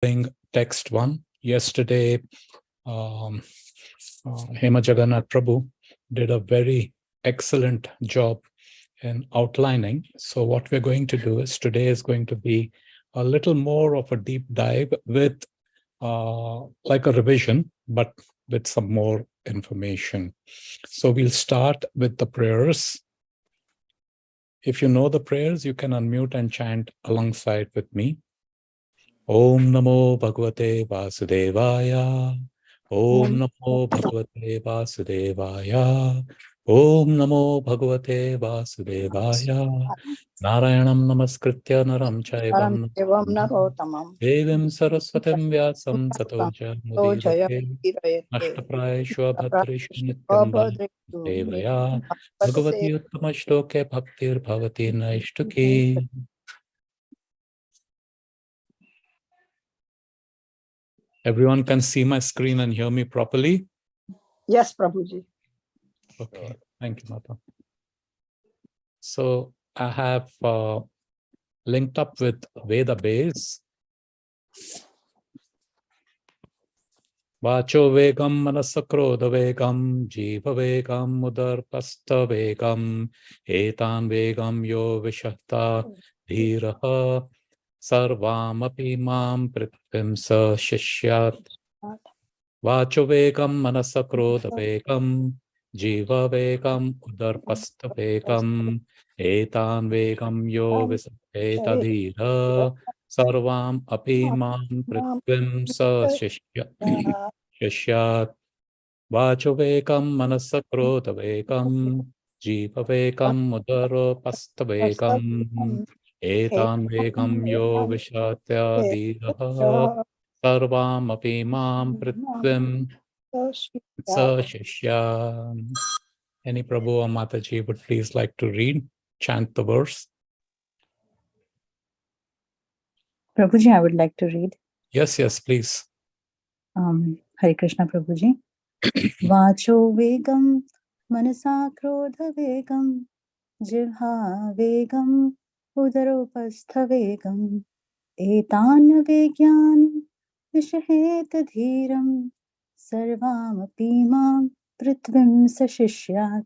Text 1. Yesterday, Hema Jagannath Prabhu did a very excellent job in outlining. So what we're going to do is today is going to be a little more of a deep dive with like a revision, but with some more information. So we'll start with the prayers. If you know the prayers, you can unmute and chant alongside with me. Om Namo Bhagavate Vasudevaya. Om Namo Bhagavate Vasudevaya. Om Namo Bhagavate Vasudevaya. Narayanam Namaskritya Naram Chaivam Devim Saraswatim Vyasam Tato Jamudirate Ashtaprayeshwa Bhadrishu Nityamba Devaya Bhagavati Uttama Shloke Bhaktir Bhavati Naishtuki. Everyone can see my screen and hear me properly? Yes, Prabhuji. Okay, thank you, Mata. So I have linked up with Veda Base. Vacho vegam manasakrodha vegam jiva vegam udarpastha vegam etan vegam yo vishakta dhiraha sarvam api mam prithvim sa shishyat. Vacho vegam manasakrodha vegam jiva vegam udarpastha vegam etan vegam yo vishakta dhiraha sarvam api mam prithvim sa shishyat. Shishyat. Vacho vekam manasa krodha vekam jiva vekam udaro pastha vekam etan vekam yo vishatya dhiraha sarvam api mam prithvim sa shishya. Any Prabhu or Mataji would please like to read, chant the verse? Prabhuji, I would like to read. Yes, please. Hare Krishna, Prabhuji. Vacho vegam manasa krodha vegam jivha vegam udaropastha vegam etan vegyan vishahet dhiram sarvam api mam prithvim sashishyat.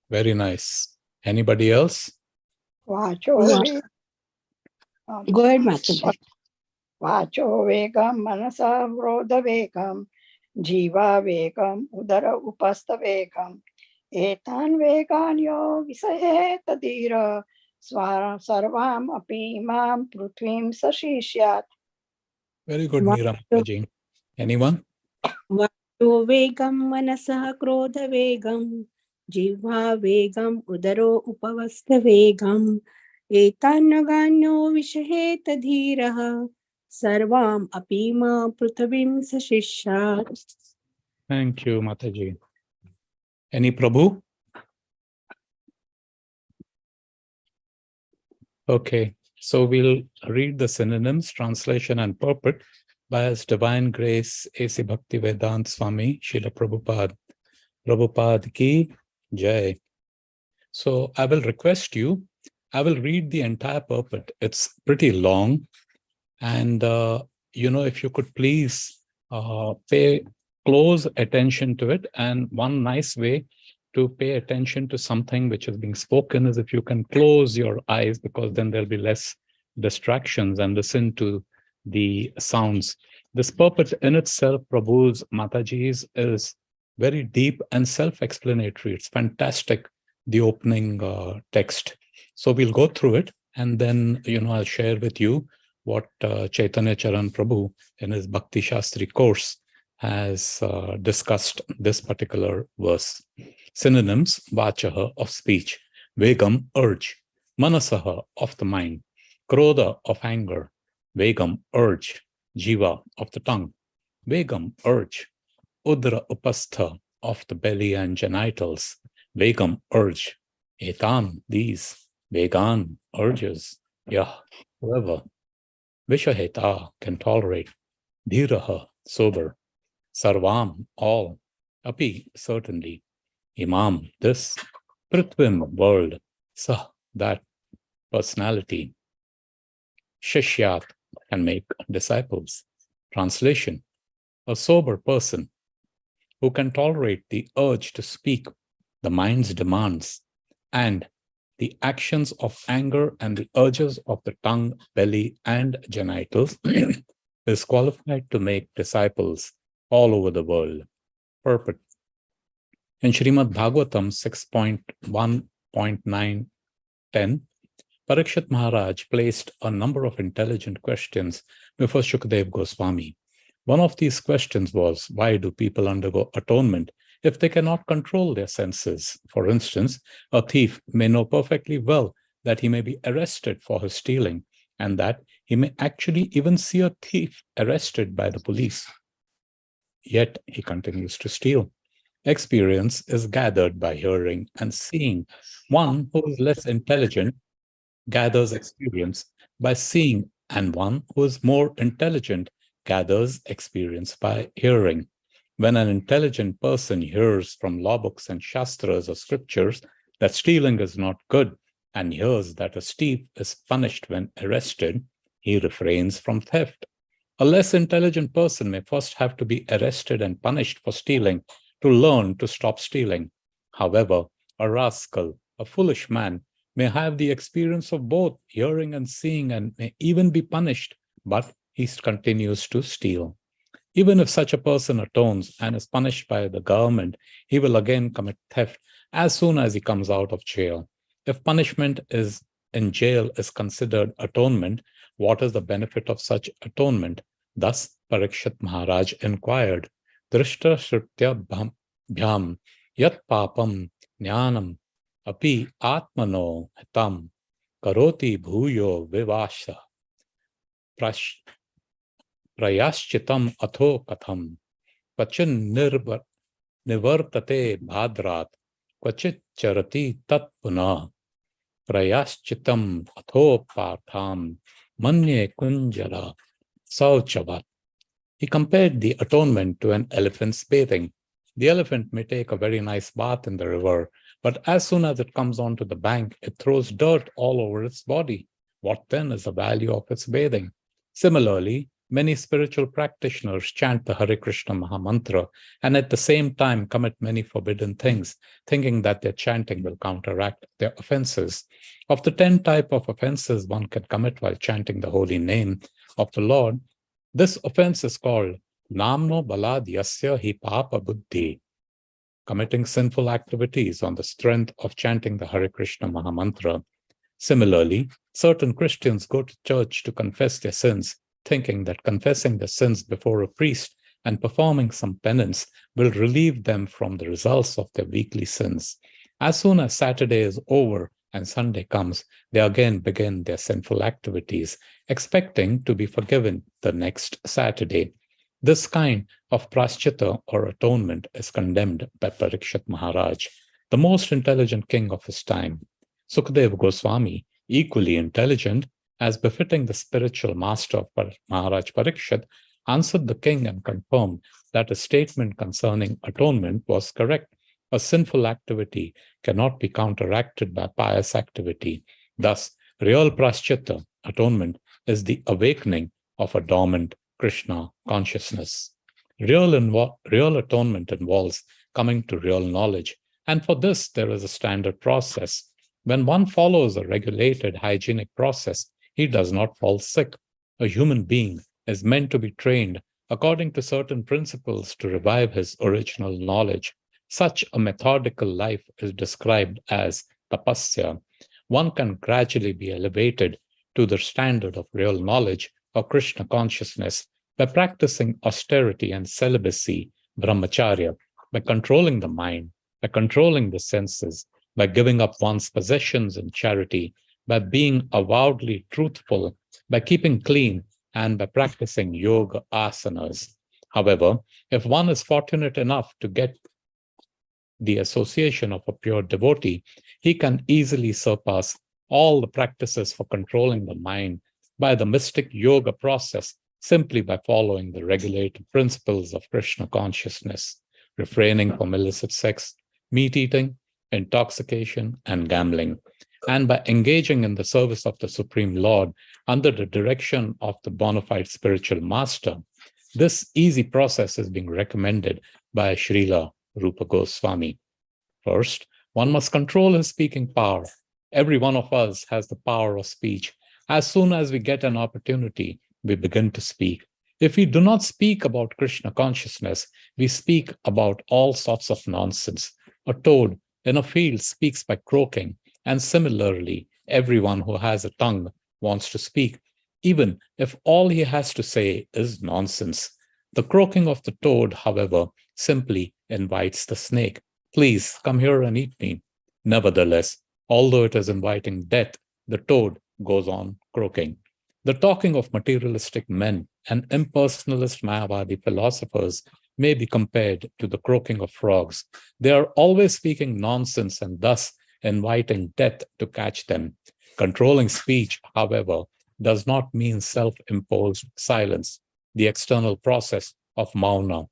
Very nice. Anybody else? Vacho Go ahead, Mataji. Vacho vegam manasa vrodha vegam jiva vegam udara upastha vegam etan vegan yo visayeta dhira sarvam api mam prithvim sashishyat. Very good, Meera Mataji. Anyone? Vacho vegam manasah krodha vegam jivha vegam udaro upavastha vegam etan naganyo vishaheta dhiraha sarvam apima prithvim sashishyat. Thank you, Mataji. Any Prabhu? Okay, so we'll read the synonyms, translation and purport by His Divine Grace A.C. Bhaktivedanta Swami Srila Prabhupada. Prabhupada ki Jai. So I will request you, I will read the entire purport. It's pretty long. And, if you could please pay close attention to it. And one nice way to pay attention to something which is being spoken is if you can close your eyes, because then there'll be less distractions, and listen to the sounds. This purport in itself, Prabhu's, Mataji's, is very deep and self-explanatory. It's fantastic, the opening text. So we'll go through it, and then, I'll share with you what Chaitanya Charan Prabhu in his Bhakti Shastri course has discussed this particular verse. Synonyms: Vachaha, of speech; Vegam, urge; Manasaha, of the mind; Krodha, of anger; Vegam, urge; Jiva, of the tongue; Vegam, urge; Udra upastha, of the belly and genitals; Vegam, urge; Etan, these; Vegan, urges; Yah, whoever; Vishaheta, can tolerate; Dhiraha, sober; Sarvam, all; Api, certainly; Imam, this; Prithvim, world; Sah, that; personality; Shishyat, can make disciples. Translation: a sober person who can tolerate the urge to speak, the mind's demands, and the actions of anger and the urges of the tongue, belly, and genitals is qualified to make disciples all over the world. Purport. In Srimad Bhagavatam 6.1.9-10, Parikshit Maharaj placed a number of intelligent questions before Shukadeva Goswami. One of these questions was, why do people undergo atonement if they cannot control their senses? For instance, a thief may know perfectly well that he may be arrested for his stealing, and that he may actually even see a thief arrested by the police. Yet he continues to steal. Experience is gathered by hearing and seeing. One who is less intelligent gathers experience by seeing, and one who is more intelligent gathers experience by hearing. When an intelligent person hears from law books and shastras or scriptures that stealing is not good, and hears that a thief is punished when arrested, he refrains from theft. A less intelligent person may first have to be arrested and punished for stealing to learn to stop stealing. However, a rascal, a foolish man, may have the experience of both hearing and seeing and may even be punished, but he continues to steal. Even if such a person atones and is punished by the government, he will again commit theft as soon as he comes out of jail. If punishment in jail is considered atonement, what is the benefit of such atonement? Thus, Parikshit Maharaj inquired, Drishta Shrutya Bhyam Yat Papam Jnanam Api Atmano Hitam Karoti Bhuyo Vivasha Prayaschitam Atho Katham Kvachin Nivartate Bhadrat Kvachit Charati Tat Puna Prayaschitam Atho Partham Manye Kunjara Sauchavat. He compared the atonement to an elephant's bathing. The elephant may take a very nice bath in the river, but as soon as it comes onto the bank, it throws dirt all over its body. What then is the value of its bathing? Similarly, many spiritual practitioners chant the Hare Krishna Mahamantra and at the same time commit many forbidden things, thinking that their chanting will counteract their offenses. Of the 10 types of offenses one can commit while chanting the holy name of the Lord, this offense is called Namno Balad Yasya Hi Papa Buddhi, committing sinful activities on the strength of chanting the Hare Krishna Mahamantra. Similarly, certain Christians go to church to confess their sins, thinking that confessing their sins before a priest and performing some penance will relieve them from the results of their weekly sins. As soon as Saturday is over and Sunday comes, they again begin their sinful activities, expecting to be forgiven the next Saturday. This kind of praschita or atonement is condemned by Parikshit Maharaj, the most intelligent king of his time. Sukadeva Goswami, equally intelligent, as befitting the spiritual master of Maharaj Parikshit, answered the king and confirmed that a statement concerning atonement was correct. A sinful activity cannot be counteracted by pious activity. Thus, real praschita, atonement, is the awakening of a dormant Krishna consciousness. Real atonement involves coming to real knowledge, and for this there is a standard process. When one follows a regulated, hygienic process, he does not fall sick. A human being is meant to be trained according to certain principles to revive his original knowledge. Such a methodical life is described as tapasya. One can gradually be elevated to the standard of real knowledge or Krishna consciousness by practicing austerity and celibacy, brahmacharya, by controlling the mind, by controlling the senses, by giving up one's possessions in charity, by being avowedly truthful, by keeping clean, and by practicing yoga asanas. However, if one is fortunate enough to get the association of a pure devotee, he can easily surpass all the practices for controlling the mind by the mystic yoga process, simply by following the regulated principles of Krishna consciousness, refraining from illicit sex, meat eating, intoxication, and gambling. and by engaging in the service of the Supreme Lord under the direction of the bona fide spiritual master. This easy process is being recommended by Srila Rupa Goswami. First, one must control his speaking power. Every one of us has the power of speech. As soon as we get an opportunity, we begin to speak. If we do not speak about Krishna consciousness, we speak about all sorts of nonsense. A toad in a field speaks by croaking, and similarly, everyone who has a tongue wants to speak, even if all he has to say is nonsense. The croaking of the toad, however, simply invites the snake. Please come here and eat me. Nevertheless, although it is inviting death, the toad goes on croaking. The talking of materialistic men and impersonalist Mayavadi philosophers may be compared to the croaking of frogs. They are always speaking nonsense and thus inviting death to catch them. Controlling speech, however, does not mean self-imposed silence, the external process of mauna.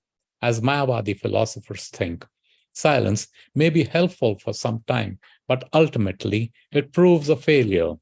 As Mayavadi philosophers think, silence may be helpful for some time, but ultimately it proves a failure.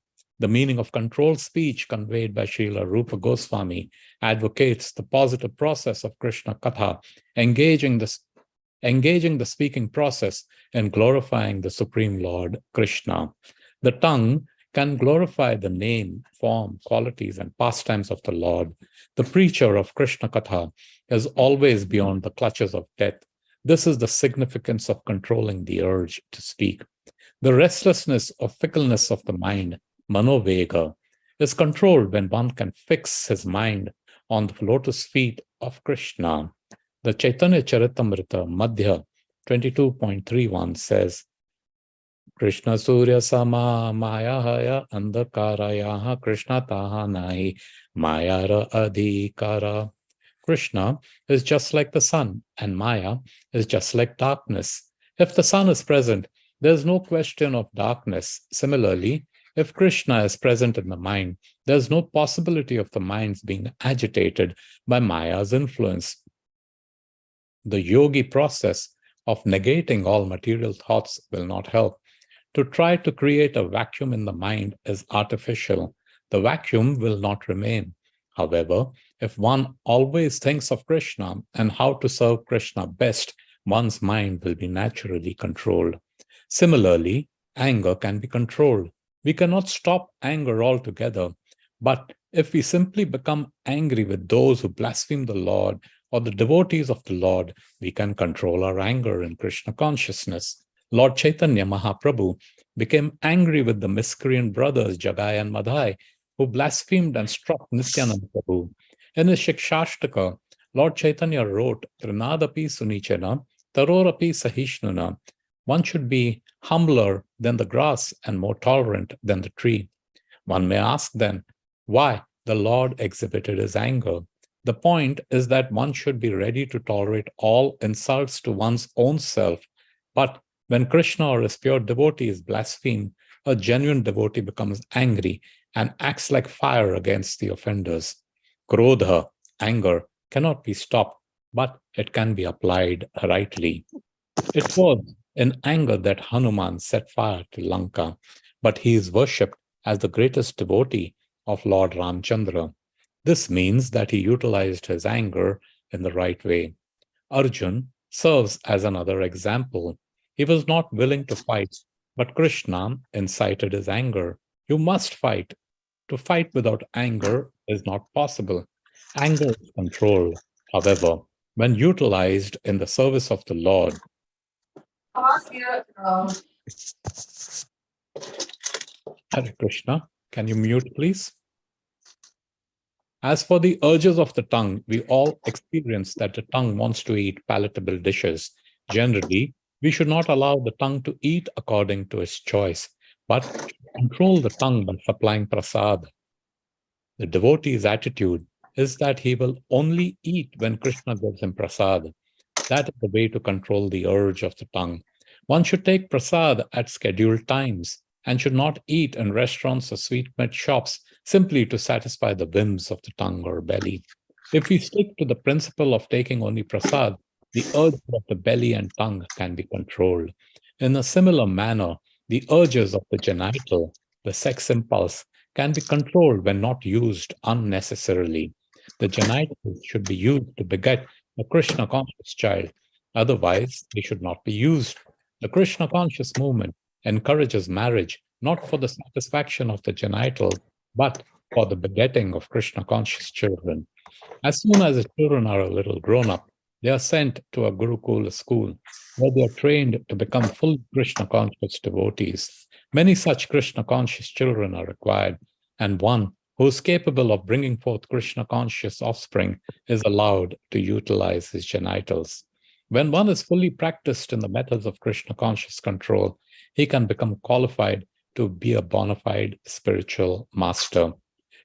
The meaning of controlled speech conveyed by Srila Rupa Goswami advocates the positive process of Krishna Katha, engaging the speaking process in glorifying the Supreme Lord Krishna. The tongue can glorify the name, form, qualities, and pastimes of the Lord. The preacher of Krishna Katha is always beyond the clutches of death. This is the significance of controlling the urge to speak. The restlessness or fickleness of the mind, manovega, is controlled when one can fix his mind on the lotus feet of Krishna. The Chaitanya Charitamrita Madhya 22.31 says, Krishna Surya Sama Mayahaya Andhakarayaha Krishna Taha Nahi Mayara Adhikara. Krishna is just like the sun, and Maya is just like darkness. If the sun is present, there is no question of darkness. Similarly, if Krishna is present in the mind, there is no possibility of the minds being agitated by Maya's influence. The yogi process of negating all material thoughts will not help. To try to create a vacuum in the mind is artificial. The vacuum will not remain. However, if one always thinks of Krishna and how to serve Krishna best, one's mind will be naturally controlled. Similarly, anger can be controlled. We cannot stop anger altogether, but if we simply become angry with those who blaspheme the Lord or the devotees of the Lord, we can control our anger in Krishna consciousness. Lord Chaitanya Mahaprabhu became angry with the miscreant brothers Jagai and Madhai, who blasphemed and struck Nityananda Prabhu. In his Shikshashtaka, Lord Chaitanya wrote, Trinadapi Sunichana, Tarorapi Sahishnuna. One should be humbler than the grass and more tolerant than the tree. One may ask then, why the Lord exhibited his anger? The point is that one should be ready to tolerate all insults to one's own self. But when Krishna or his pure devotee is blasphemed, a genuine devotee becomes angry and acts like fire against the offenders. Krodha, anger, cannot be stopped, but it can be applied rightly. It was in anger that Hanuman set fire to Lanka, but he is worshipped as the greatest devotee of Lord Ramchandra. This means that he utilized his anger in the right way. Arjun serves as another example. He was not willing to fight, but Krishna incited his anger. You must fight. To fight without anger is not possible. Anger is controlled. However, when utilized in the service of the Lord, Hare Krishna, can you mute, please? As for the urges of the tongue, we all experience that the tongue wants to eat palatable dishes. Generally, we should not allow the tongue to eat according to its choice, but control the tongue by supplying prasad. The devotee's attitude is that he will only eat when Krishna gives him prasad. That is the way to control the urge of the tongue. One should take prasad at scheduled times and should not eat in restaurants or sweetmeat shops simply to satisfy the whims of the tongue or belly. If we stick to the principle of taking only prasad, the urge of the belly and tongue can be controlled. In a similar manner, The urges of the genital, the sex impulse, can be controlled when not used unnecessarily. The genitals should be used to beget a Krishna conscious child. Otherwise, they should not be used. The Krishna conscious movement encourages marriage not for the satisfaction of the genitals, but for the begetting of Krishna conscious children. As soon as the children are a little grown up, they are sent to a Gurukula school where they are trained to become full Krishna conscious devotees. Many such Krishna conscious children are required, and one who is capable of bringing forth Krishna conscious offspring is allowed to utilize his genitals. When one is fully practiced in the methods of Krishna conscious control, he can become qualified to be a bona fide spiritual master.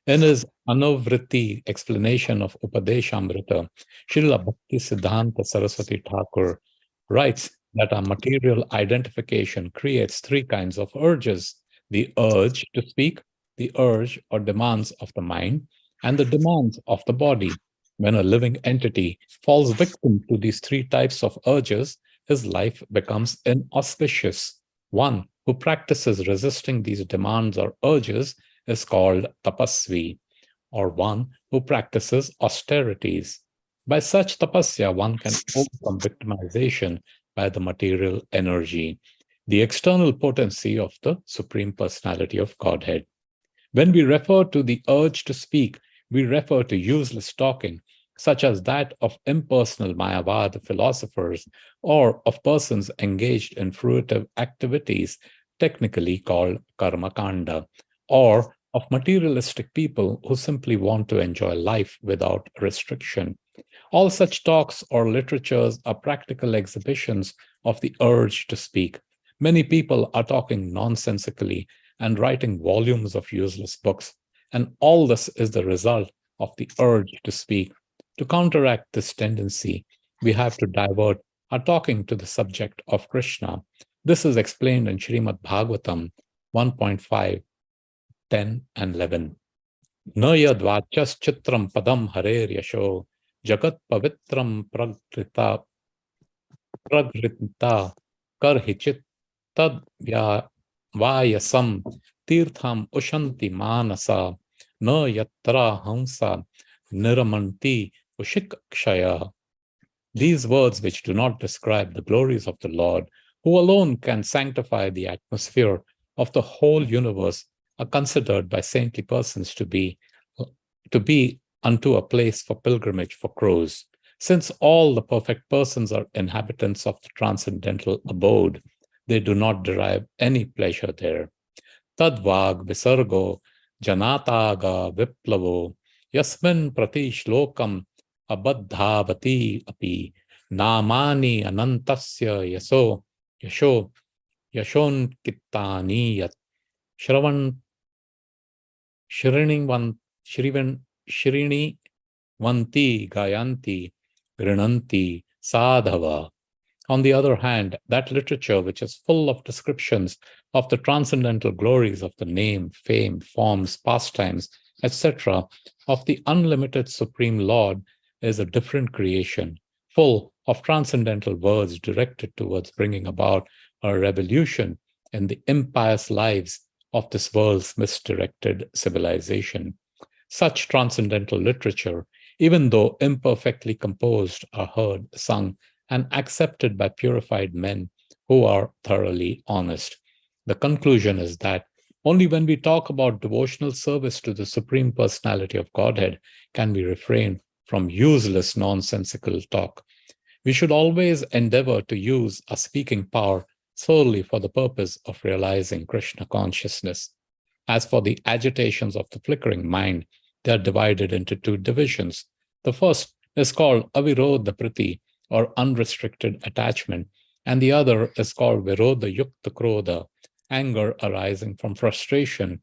In his Anuvritti explanation of Upadeshamrita, Srila Bhakti Siddhanta Saraswati Thakur writes that our material identification creates three kinds of urges: the urge to speak, the urge or demands of the mind, and the demands of the body. When a living entity falls victim to these three types of urges, his life becomes inauspicious. One who practices resisting these demands or urges is called tapasvi, or one who practices austerities. By such tapasya, one can overcome victimization by the material energy, the external potency of the Supreme Personality of Godhead. When we refer to the urge to speak, we refer to useless talking, such as that of impersonal Mayavad philosophers or of persons engaged in fruitive activities, technically called karmakanda, or of materialistic people who simply want to enjoy life without restriction. All such talks or literatures are practical exhibitions of the urge to speak. Many people are talking nonsensically and writing volumes of useless books, and all this is the result of the urge to speak. To counteract this tendency, we have to divert our talking to the subject of Krishna. This is explained in Srimad Bhagavatam 1.5, 10 and 11. Na yad vachas chitram padam harer yasho jagat pavitram pragrita karhichit tad vayasam tirtham ushanti manasa na yatra hamsa niramanti ushikshaya. These words, which do not describe the glories of the Lord, who alone can sanctify the atmosphere of the whole universe, are considered by saintly persons to be unto a place for pilgrimage for crows. Since all the perfect persons are inhabitants of the transcendental abode, they do not derive any pleasure there. Tadvag visargo janataga viplavo yasmin prati shlokam abadhavati api namani anantasya yashon kittani yat Shrini Vanti Gayanti Grinanti Sadhava. On the other hand, that literature which is full of descriptions of the transcendental glories of the name, fame, forms, pastimes, etc., of the unlimited Supreme Lord is a different creation, full of transcendental words directed towards bringing about a revolution in the impious lives of this world's misdirected civilization. Such transcendental literature, even though imperfectly composed, are heard, sung, and accepted by purified men who are thoroughly honest. The conclusion is that only when we talk about devotional service to the Supreme Personality of Godhead can we refrain from useless nonsensical talk. We should always endeavor to use our speaking power solely for the purpose of realizing Krishna consciousness. As for the agitations of the flickering mind, they are divided into two divisions. The first is called avirodha priti, or unrestricted attachment, and the other is called virodha yukta krodha, anger arising from frustration,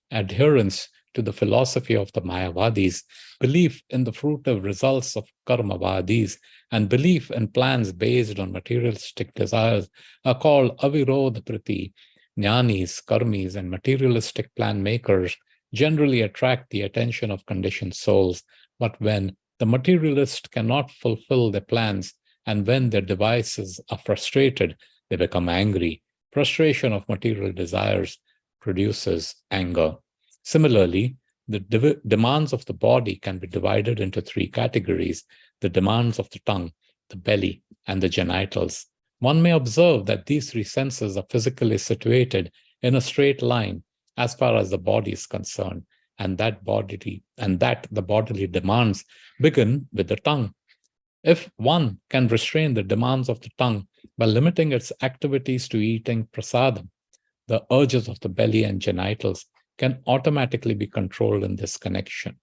adherence to the philosophy of the Mayavadis, belief in the fruitive results of Karmavadis, and belief in plans based on materialistic desires are called avirodha priti. Jnanis, karmis, and materialistic plan makers generally attract the attention of conditioned souls, but when the materialists cannot fulfill their plans and when their devices are frustrated, they become angry. Frustration of material desires produces anger. Similarly, the demands of the body can be divided into three categories: the demands of the tongue, the belly, and the genitals. One may observe that these three senses are physically situated in a straight line as far as the body is concerned, and that the bodily demands begin with the tongue. If one can restrain the demands of the tongue by limiting its activities to eating prasadam, the urges of the belly and genitals can automatically be controlled in this connection.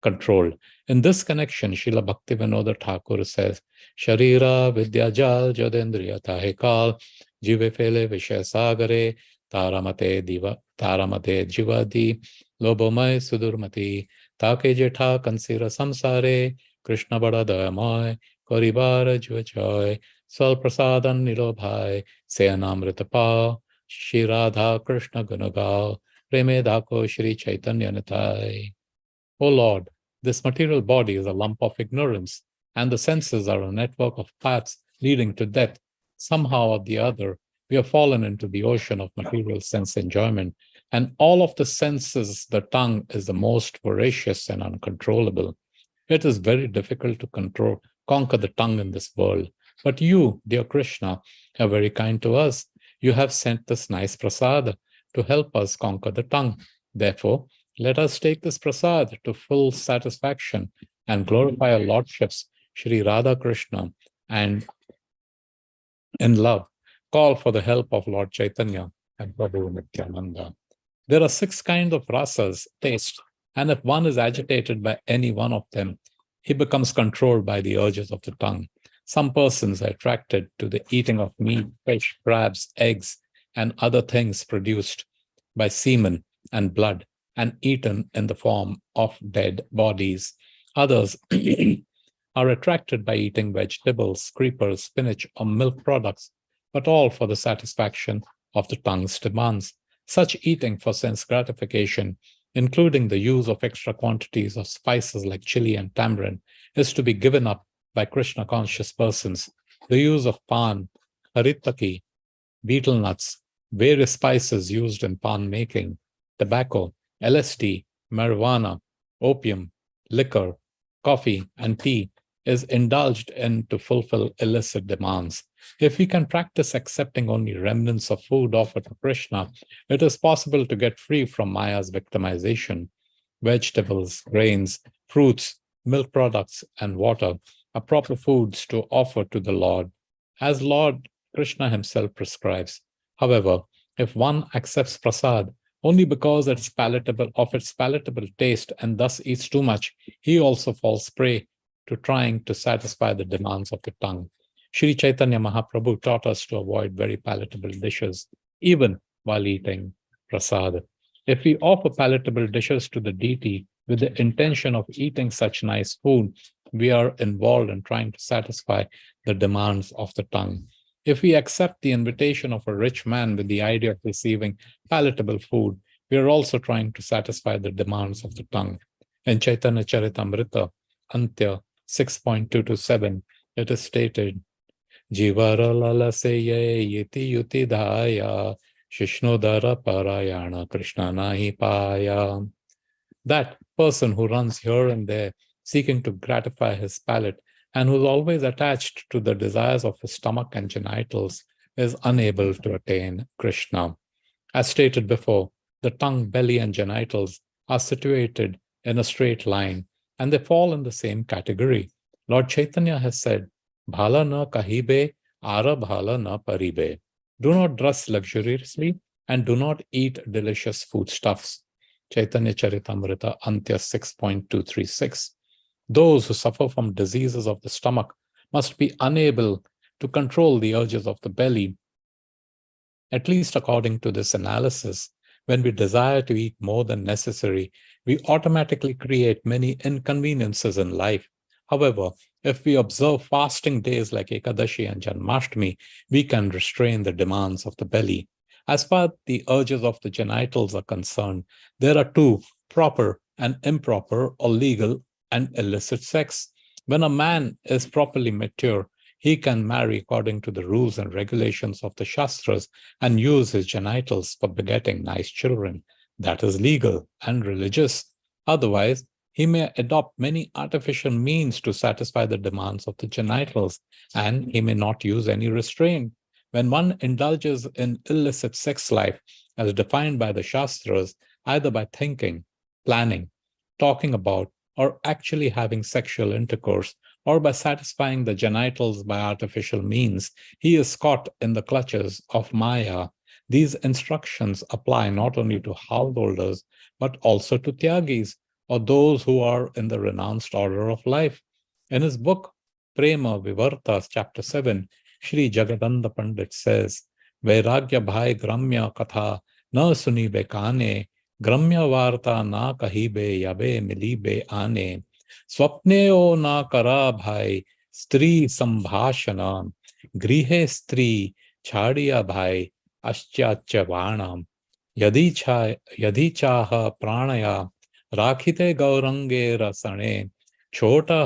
In this connection, Srila Bhaktivinoda Thakur says, Sharira vidya jal jadendriya tahekal jive fele vishay sagare taramate jivadi lobomay sudurmati take jetha kansira samsare Krishna bada dayamoy koribara juvajoy sal prasadan nilobhai seyanamrita pa Shri Radha Krishna Gunagao Preme Dhako Shri Chaitanya Nitai. O Lord, this material body is a lump of ignorance, and the senses are a network of paths leading to death. Somehow or the other, we have fallen into the ocean of material sense enjoyment, and all of the senses, the tongue is the most voracious and uncontrollable. It is very difficult to conquer the tongue in this world. But you, dear Krishna, are very kind to us. You have sent this nice prasad to help us conquer the tongue. Therefore, let us take this prasad to full satisfaction and glorify our lordships, Shri Radha Krishna, and in love, call for the help of Lord Chaitanya and Prabhu Nityananda. There are 6 kinds of rasas, taste, and if one is agitated by any one of them, he becomes controlled by the urges of the tongue. Some persons are attracted to the eating of meat, fish, crabs, eggs, and other things produced by semen and blood and eaten in the form of dead bodies. Others are attracted by eating vegetables, creepers, spinach, or milk products, but all for the satisfaction of the tongue's demands. Such eating for sense gratification, including the use of extra quantities of spices like chili and tamarind, is to be given up by Krishna-conscious persons. The use of pan, haritaki, betel nuts, various spices used in pan making, tobacco, LSD, marijuana, opium, liquor, coffee, and tea is indulged in to fulfill illicit demands. If we can practice accepting only remnants of food offered to Krishna, it is possible to get free from Maya's victimization. Vegetables, grains, fruits, milk products, and water are proper foods to offer to the Lord, as Lord Krishna himself prescribes. However, if one accepts prasad only because of its palatable taste and thus eats too much, he also falls prey to trying to satisfy the demands of the tongue. Sri Chaitanya Mahaprabhu taught us to avoid very palatable dishes, even while eating prasad. If we offer palatable dishes to the deity with the intention of eating such nice food, we are involved in trying to satisfy the demands of the tongue. If we accept the invitation of a rich man with the idea of receiving palatable food, we are also trying to satisfy the demands of the tongue. In Chaitanya Charitamrita, Antya 6.227, it is stated, Jivara lalaseye yeti yuti dhaya shishnodara parayana Krishna nahi paya. That person who runs here and there seeking to gratify his palate and who is always attached to the desires of his stomach and genitals is unable to attain Krishna. As stated before, the tongue, belly, and genitals are situated in a straight line, and they fall in the same category. Lord Chaitanya has said, Bhala na kahibe, ara bhala na paribe. Do not dress luxuriously and do not eat delicious foodstuffs. Chaitanya Charitamrita, Antya 6.236. Those who suffer from diseases of the stomach must be unable to control the urges of the belly. At least according to this analysis, when we desire to eat more than necessary, we automatically create many inconveniences in life. However, if we observe fasting days like Ekadashi and Janmashtami, we can restrain the demands of the belly. As far as the urges of the genitals are concerned, there are 2, proper and improper or legal and illicit sex. When a man is properly mature, he can marry according to the rules and regulations of the Shastras and use his genitals for begetting nice children. That is legal and religious. Otherwise, he may adopt many artificial means to satisfy the demands of the genitals, and he may not use any restraint. When one indulges in illicit sex life, as defined by the Shastras, either by thinking, planning, talking about, or actually having sexual intercourse, or by satisfying the genitals by artificial means, he is caught in the clutches of Maya. These instructions apply not only to householders, but also to Tyagis, or those who are in the renounced order of life. In his book, Prema Vivartas, chapter 7, Shri Jagadanda Pandit says, Vairagya bhai gramya katha na sunibe kane, gramya varta na kahibe yabe milibe ane, swapneo na kara bhai stri sambhashana, grihe stri chadiya bhai aschyacha varnam, yadi chaha pranaya राखिते गौरंगे रसणे छोटा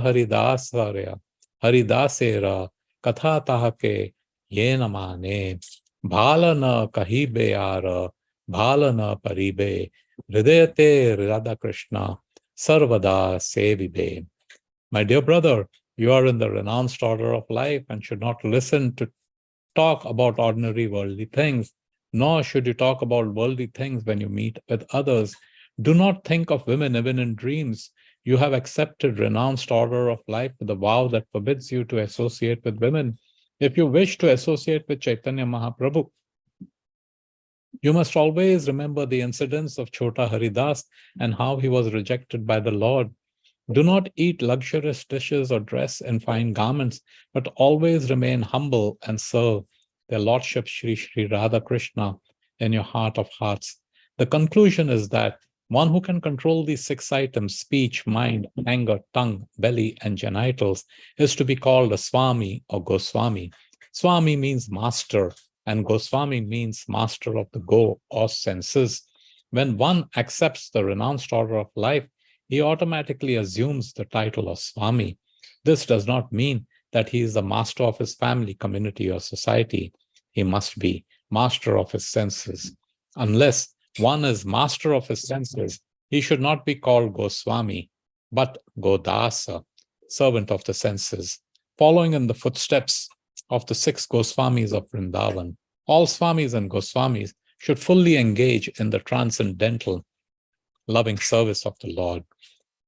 हरिदासेरा कथा ताहके ये न माने भाल न कहिबे are भाल न परिबे हृदयते राधा कृष्ण सर्वदा सेविबे. My dear brother, you are in the renounced order of life and should not listen to talk about ordinary worldly things, nor should you talk about worldly things when you meet with others. Do not think of women even in dreams. You have accepted renounced order of life with a vow that forbids you to associate with women. If you wish to associate with Chaitanya Mahaprabhu, you must always remember the incidents of Chota Haridas and how he was rejected by the Lord. Do not eat luxurious dishes or dress in fine garments, but always remain humble and serve their Lordship Sri Sri Radha Krishna in your heart of hearts. The conclusion is that one who can control these 6 items, speech, mind, anger, tongue, belly, and genitals, is to be called a Swami or Goswami. Swami means master, and Goswami means master of the go or senses. When one accepts the renounced order of life, he automatically assumes the title of Swami. This does not mean that he is the master of his family, community, or society. He must be master of his senses. Unless one is master of his senses, he should not be called Goswami, but Godasa, servant of the senses. Following in the footsteps of the 6 Goswamis of Vrindavan, all Swamis and Goswamis should fully engage in the transcendental, loving service of the Lord.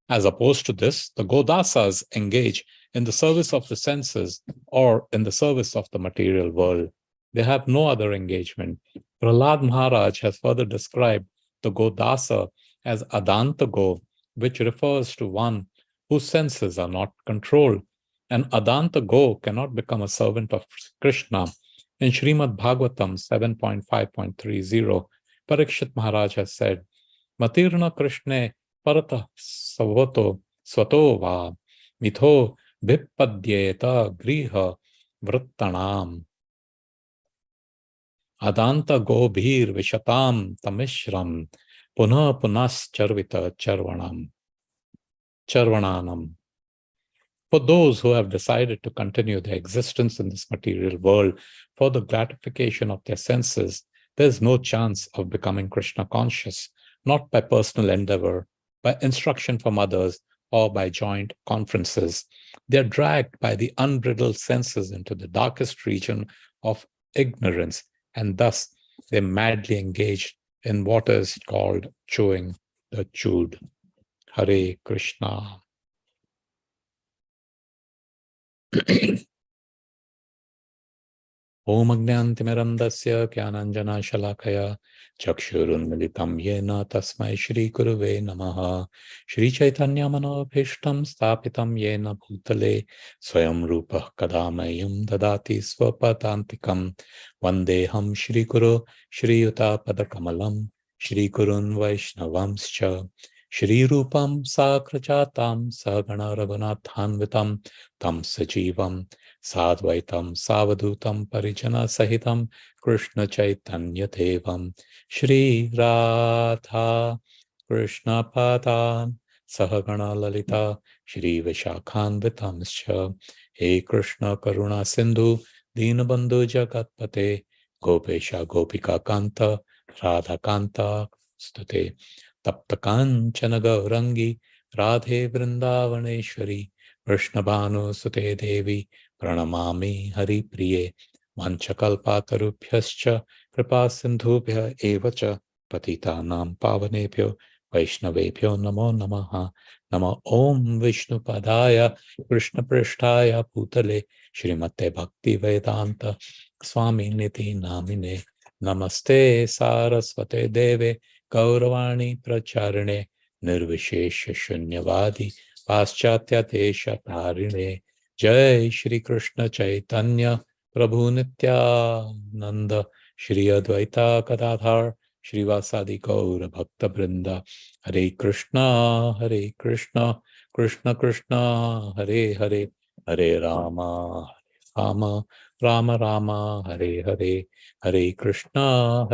As opposed to this, the Godasas engage in the service of the senses or in the service of the material world. They have no other engagement. Prahlad Maharaj has further described the Godasa as Adanta Go, which refers to one whose senses are not controlled. An Adanta Go cannot become a servant of Krishna. In Srimad Bhagavatam 7.5.30, Parikshit Maharaj has said, Matirna Krishne Parata Savato Swato Va Mitho Bhipadyeta Griha Vrittanam Adanta Gobhir Vishatam Tamishram Punha Punas Charvita Charvananam. For those who have decided to continue their existence in this material world for the gratification of their senses, there is no chance of becoming Krishna conscious, not by personal endeavor, by instruction from others, or by joint conferences. They are dragged by the unbridled senses into the darkest region of ignorance, and thus they madly engage in what is called chewing the chewed. Hare Krishna. Om Agnantimirandasya Kyananjana Shalakaya Chakshurunmilitam Yena Tasmai Shri Guruve Namaha Shri Chaitanya Manobhishtam Stapitam Yena Bhutale Swayam Rupa Kadamayam Dadati Swapadantikam Vandeham Shri Guru Shri Yuta Padakamalam Shri Gurun Vaishnavamscha Shri Rupam Sakrachatam Sagana Raghunathanvitam Tam Sajivam Sadvaitam Savadutam Parijana Sahitam Krishna Chaitanya Devam Shri Radha Krishna Padan Sahagana Lalita Shri Vishakhanvitamscha. He Krishna Karuna Sindhu Dinabandhu Jagatpate Gopesha Gopika Kanta Radha Kanta State Taptakanchana Gaurangi Radhe Vrindavaneshwari Krishnabhanu Sute Devi Pranamami Hari Priye Manchakalpatarubhyascha Kripa Sindhubhya Evacha Patitanam Pavanebhyo Vaishnavebhyo Namo Namaha. Namo Om Vishnu Padaya Krishna Prishtaya Putale Srimate Bhakti Vedanta Swami Niti Namine Namaste Saraswate Deve Gauravani Pracharine Nirvishesha Shunyavadi Paschatya Desha Tarine. Jai Shri Krishna Chaitanya Prabhu Nityananda Shri Advaita Gadadhar Shrivasadi Gaura Bhakta Brinda. Hare Krishna, Krishna Krishna, Hare Hare, Hare Rama, Rama, Rama Rama, Hare Hare, Hare Krishna,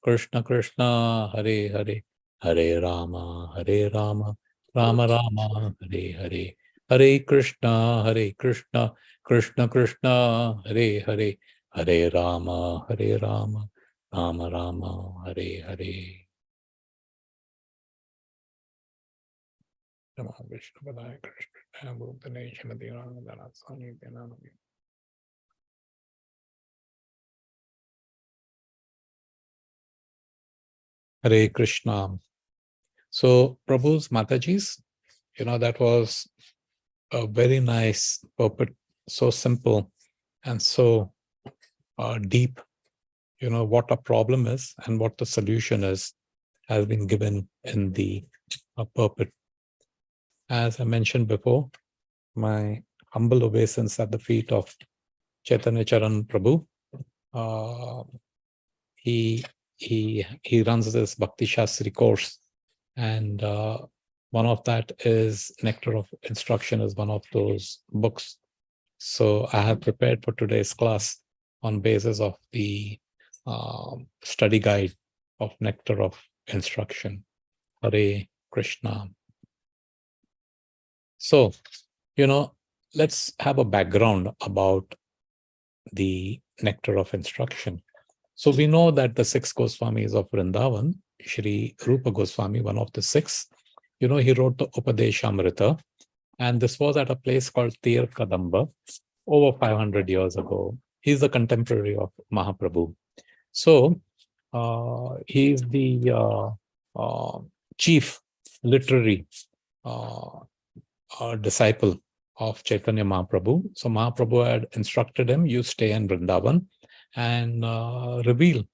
Krishna Krishna, Hare Hare, Hare Rama, Rama Rama, Hare Hare, Hare Krishna, Krishna Krishna, Hare Hare, Hare Rama, Rama Rama, Hare Hare. Namo Vishnu Padaya Krishna Bhutane Shrimati Radharani Swami Nityananda. Hare Krishna. So Prabhu's Mataji's, that was a very nice purport, so simple and so deep. What a problem is and what the solution is has been given in the purport. As I mentioned before, my humble obeisance at the feet of Chaitanya Charan Prabhu. He runs this Bhakti Shastri course, and one of that is Nectar of Instruction is one of those books. So I have prepared for today's class on basis of the study guide of Nectar of Instruction. Hare Krishna. So, let's have a background about the Nectar of Instruction. So we know that the 6 Goswamis of Vrindavan, Shri Rupa Goswami, one of the 6, he wrote the Upadeshamrita, and this was at a place called Tir Kadamba over 500 years ago. He's the contemporary of Mahaprabhu. So he's the chief literary disciple of Chaitanya Mahaprabhu. So Mahaprabhu had instructed him, you stay in Vrindavan and reveal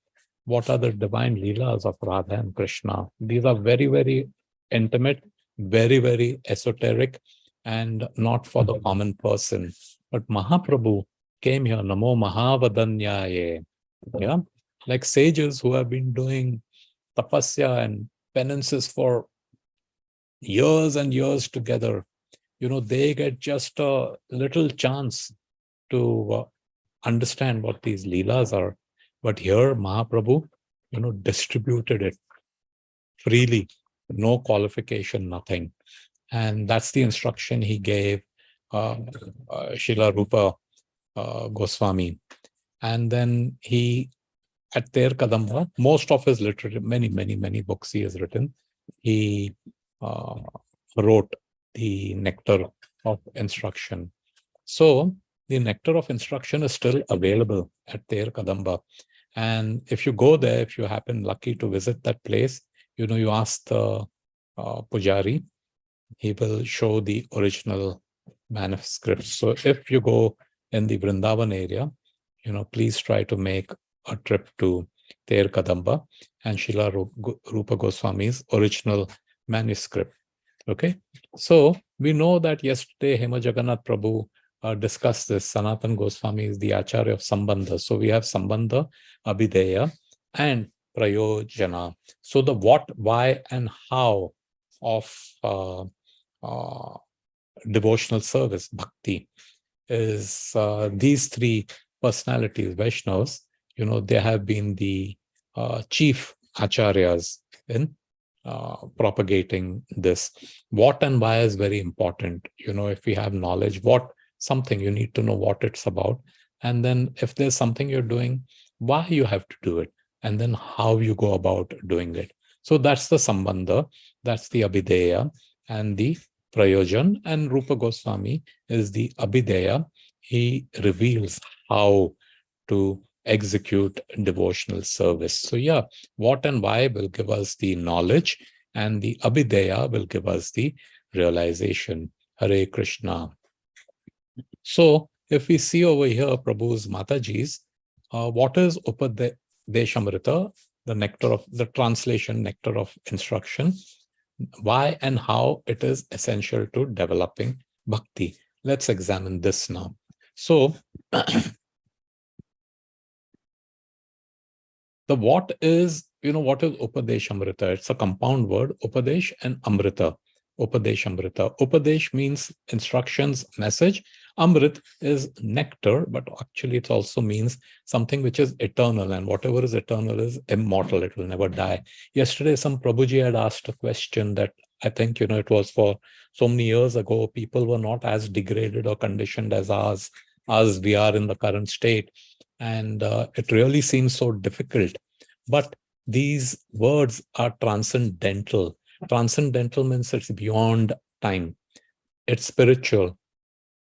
what are the divine leelas of Radha and Krishna. These are very, very intimate, very, very esoteric, and not for the common person. But Mahaprabhu came here, Namo Mahavadanyaye, like sages who have been doing tapasya and penances for years and years together. They get just a little chance to understand what these leelas are. But here Mahaprabhu, distributed it freely, no qualification, nothing. And that's the instruction he gave Srila Rupa Goswami. And then he, at Ter Kadamba, most of his literature, many books he has written, he wrote the Nectar of Instruction. So the Nectar of Instruction is still available at Ter Kadamba. And if you go there, if you happen lucky to visit that place, you ask the Pujari, he will show the original manuscript. So if you go in the Vrindavan area, please try to make a trip to Ter Kadamba and Srila Rupa Goswami's original manuscript. Okay, so we know that yesterday Hema Jagannath Prabhu discussed this. Sanatan Goswami is the Acharya of Sambandha. So we have Sambandha, Abhideya, and Prayojana. So the what, why, and how of devotional service, bhakti, is these 3 personalities, Vaishnavas, they have been the chief acharyas in propagating this. What and why is very important. If we have knowledge, something, you need to know what it's about. And then if there's something you're doing, why you have to do it, and then how you go about doing it. So that's the sambandha, that's the abhideya, and the prayojan. And Rupa Goswami is the abhideya. He reveals how to execute devotional service. So yeah, what and why will give us the knowledge, and the abhideya will give us the realization. Hare Krishna. So if we see over here Prabhu's Mataji's, what is Upadeshamrita, the nectar of the translation, nectar of instruction, why and how it is essential to developing bhakti. Let's examine this now. So the what is Upadeshamrita? It's a compound word, Upadesh and Amrita. Upadeshamrita. Upadesh means instructions, message. Amrit is nectar, but actually it also means something which is eternal, and whatever is eternal is immortal. It will never die. Yesterday, some Prabhuji had asked a question that I think, it was for so many years ago. People were not as degraded or conditioned as we are in the current state. And it really seems so difficult. But these words are transcendental. Transcendental means it's beyond time. It's spiritual.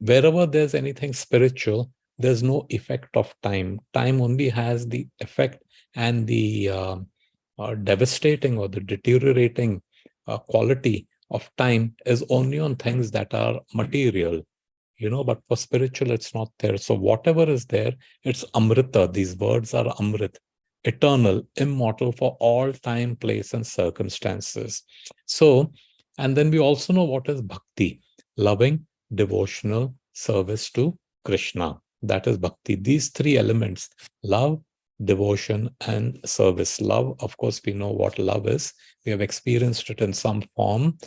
Wherever there's anything spiritual, there's no effect of time. Time only has the effect and the devastating or the deteriorating quality of time is only on things that are material. But for spiritual, it's not there. So whatever is there, it's Amrita. These words are Amrit, eternal, immortal for all time, place, and circumstances. So, and then we also know what is bhakti, loving, devotional service to Krishna. That is bhakti. These three elements, love, devotion, and service. Love, of course, we know what love is. We have experienced it in some form.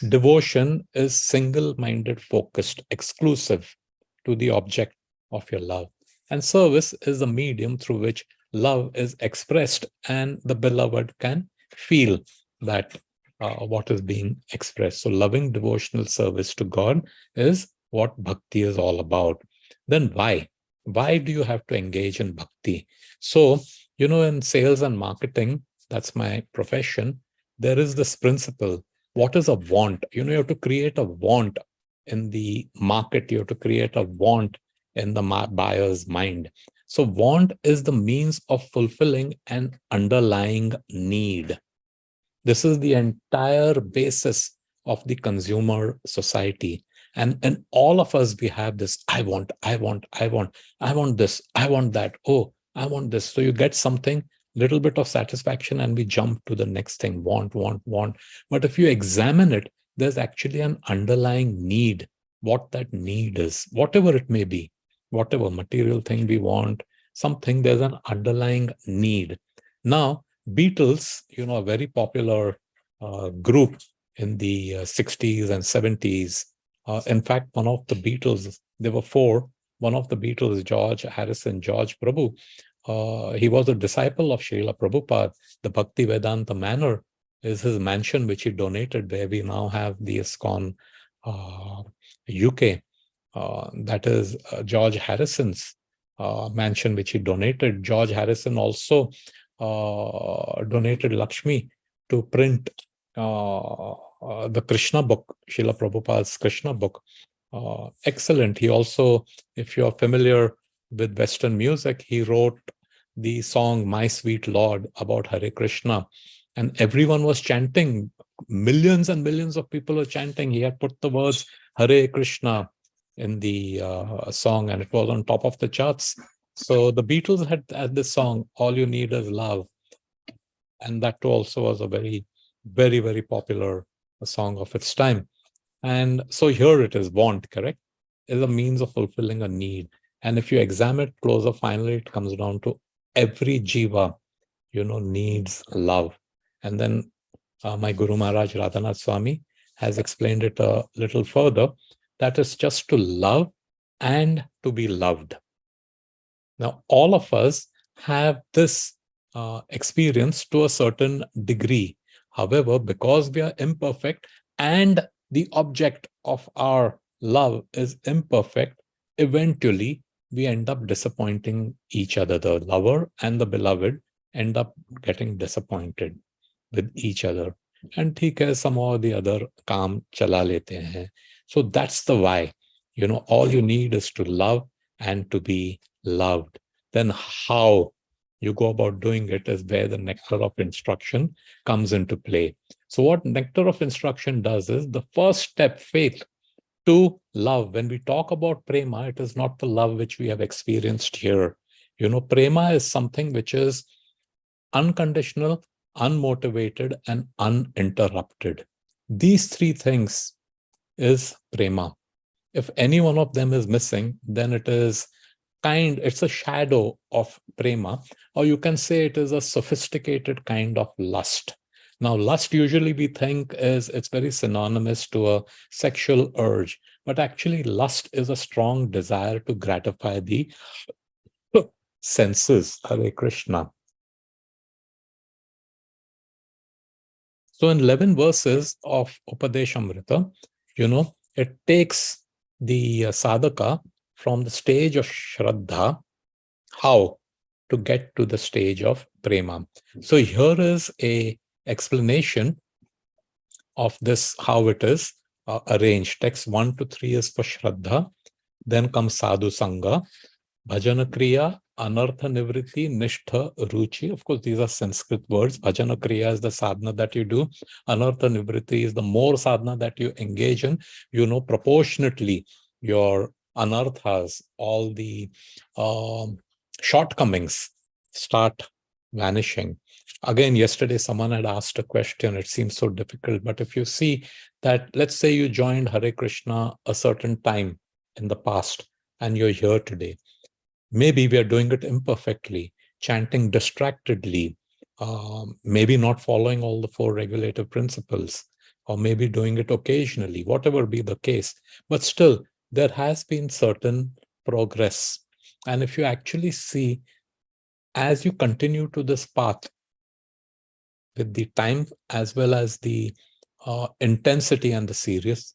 Devotion is single-minded, focused, exclusive to the object of your love. And service is the medium through which love is expressed, and the beloved can feel that what is being expressed. So loving devotional service to God is what bhakti is all about. Then why? Why do you have to engage in bhakti? So, in sales and marketing, that's my profession, there is this principle. What is a want? You have to create a want in the market. You have to create a want in the buyer's mind. So want is the means of fulfilling an underlying need. This is the entire basis of the consumer society. And in all of us, we have this, I want this, I want that. Oh, I want this. So you get something, little bit of satisfaction, and we jump to the next thing, want. But if you examine it, there's actually an underlying need. What that need is, whatever it may be, whatever material thing we want, something, there's an underlying need. Now, Beatles, a very popular group in the 60s and 70s. In fact, one of the Beatles, there were four. One of the Beatles, George Prabhu, he was a disciple of Srila Prabhupada. The Bhakti Vedanta Manor is his mansion, which he donated, where we now have the ISKCON UK. That is George Harrison's mansion, which he donated. George Harrison also donated Lakshmi to print the Krishna book, Srila Prabhupada's Krishna book. Excellent. He also, if you're familiar with Western music, he wrote the song My Sweet Lord about Hare Krishna, and everyone was chanting. Millions and millions of people were chanting. He had put the words Hare Krishna in the song, and it was on top of the charts. So the Beatles had this song, All You Need Is Love. And that also was a very, very, very popular song of its time. And so here it is, want, correct? Is a means of fulfilling a need. And if you examine it closer, finally, it comes down to every jiva, needs love. And then my Guru Maharaj Radhanath Swami has explained it a little further, that is just to love and to be loved. Now, all of us have this experience to a certain degree. However, because we are imperfect and the object of our love is imperfect, eventually we end up disappointing each other. The lover and the beloved end up getting disappointed with each other. And theek hai, some or the other kaam chala lete hain. So that's the why. All you need is to love and to be loved. Then how you go about doing it is where the nectar of instruction comes into play. So what nectar of instruction does is the first step, faith, to love. When we talk about prema, it is not the love which we have experienced here. Prema is something which is unconditional, unmotivated, and uninterrupted. These three things is prema. If any one of them is missing, then it's a shadow of prema, or you can say it is a sophisticated kind of lust. Now, lust usually we think it's very synonymous to a sexual urge, but actually lust is a strong desire to gratify the senses. Hare Krishna. So in 11 verses of Upadeshamrita, it takes the sadhaka from the stage of Shraddha, how to get to the stage of Prema. So here is a explanation of this, how it is arranged. Text 1 to 3 is for Shraddha, then comes Sadhu Sangha, Bhajana Kriya, Anartha Nivritti, Nishtha, Ruchi. Of course, these are Sanskrit words. Bhajana Kriya is the sadhana that you do. Anartha Nivritti is the more sadhana that you engage in. Proportionately, your anarthas, all the shortcomings start vanishing. Again, yesterday, someone had asked a question. It seems so difficult. But if you see that, let's say you joined Hare Krishna a certain time in the past, and you're here today. Maybe we are doing it imperfectly, chanting distractedly, maybe not following all the 4 regulative principles, or maybe doing it occasionally, whatever be the case. But still, there has been certain progress. And if you actually see, as you continue to this path, with the time as well as the intensity and the serious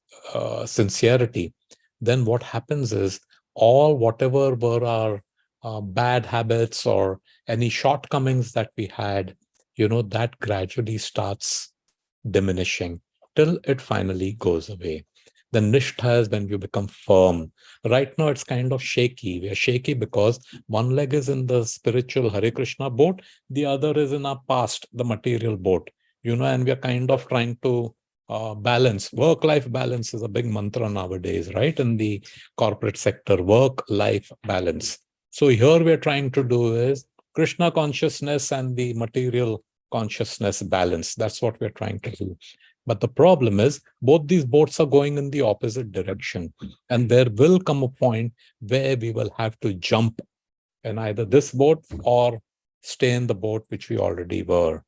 sincerity, then what happens is whatever were our bad habits or any shortcomings that we had, that gradually starts diminishing till it finally goes away. The nishtha is when you become firm. Right now, it's kind of shaky. We are shaky because one leg is in the spiritual Hare Krishna boat, the other is in our past, the material boat, and we are kind of trying to balance. Work-life balance is a big mantra nowadays, right? In the corporate sector, work-life balance. So here we are trying to do is Krishna consciousness and the material consciousness balance. That's what we're trying to do. But the problem is both these boats are going in the opposite direction. And there will come a point where we will have to jump in either this boat or stay in the boat which we already were.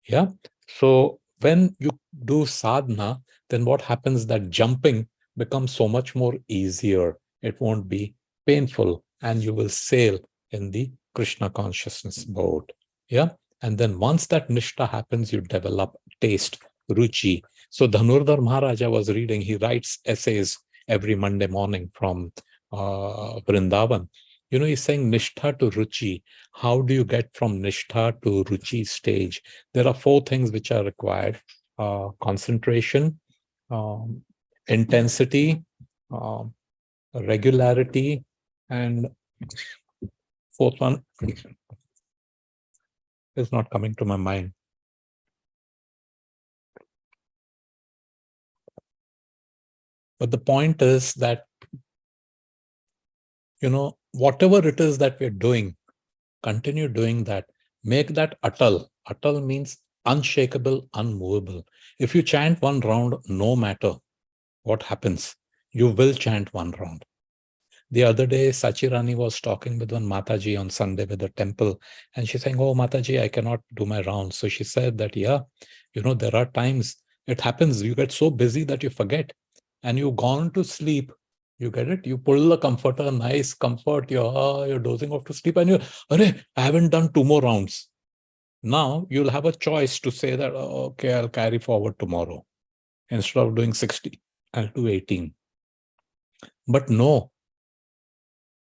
Yeah. So when you do sadhana, then what happens that jumping becomes so much more easier. It won't be painful and you will sail in the Krishna consciousness boat. Yeah. And then once that nishtha happens, you develop taste, ruchi. So Dhanurdhar Maharaja was reading, he writes essays every Monday morning from Vrindavan. He's saying nishtha to ruchi. How do you get from nishtha to ruchi stage? There are 4 things which are required. Concentration, intensity, regularity, and 4th one is not coming to my mind. But the point is that, whatever it is that we're doing, continue doing that. Make that atal. Atal means unshakable, unmovable. If you chant 1 round, no matter what happens, you will chant 1 round. The other day, Sachirani was talking with one Mataji on Sunday with the temple, and she's saying, oh, Mataji, I cannot do my rounds. So she said that, yeah, there are times it happens, you get so busy that you forget, and you've gone to sleep. You get it? You pull the comforter, nice comfort, you're dozing off to sleep, and I haven't done 2 more rounds. Now you'll have a choice to say that, oh, okay, I'll carry forward tomorrow. Instead of doing 60, I'll do 18. But no.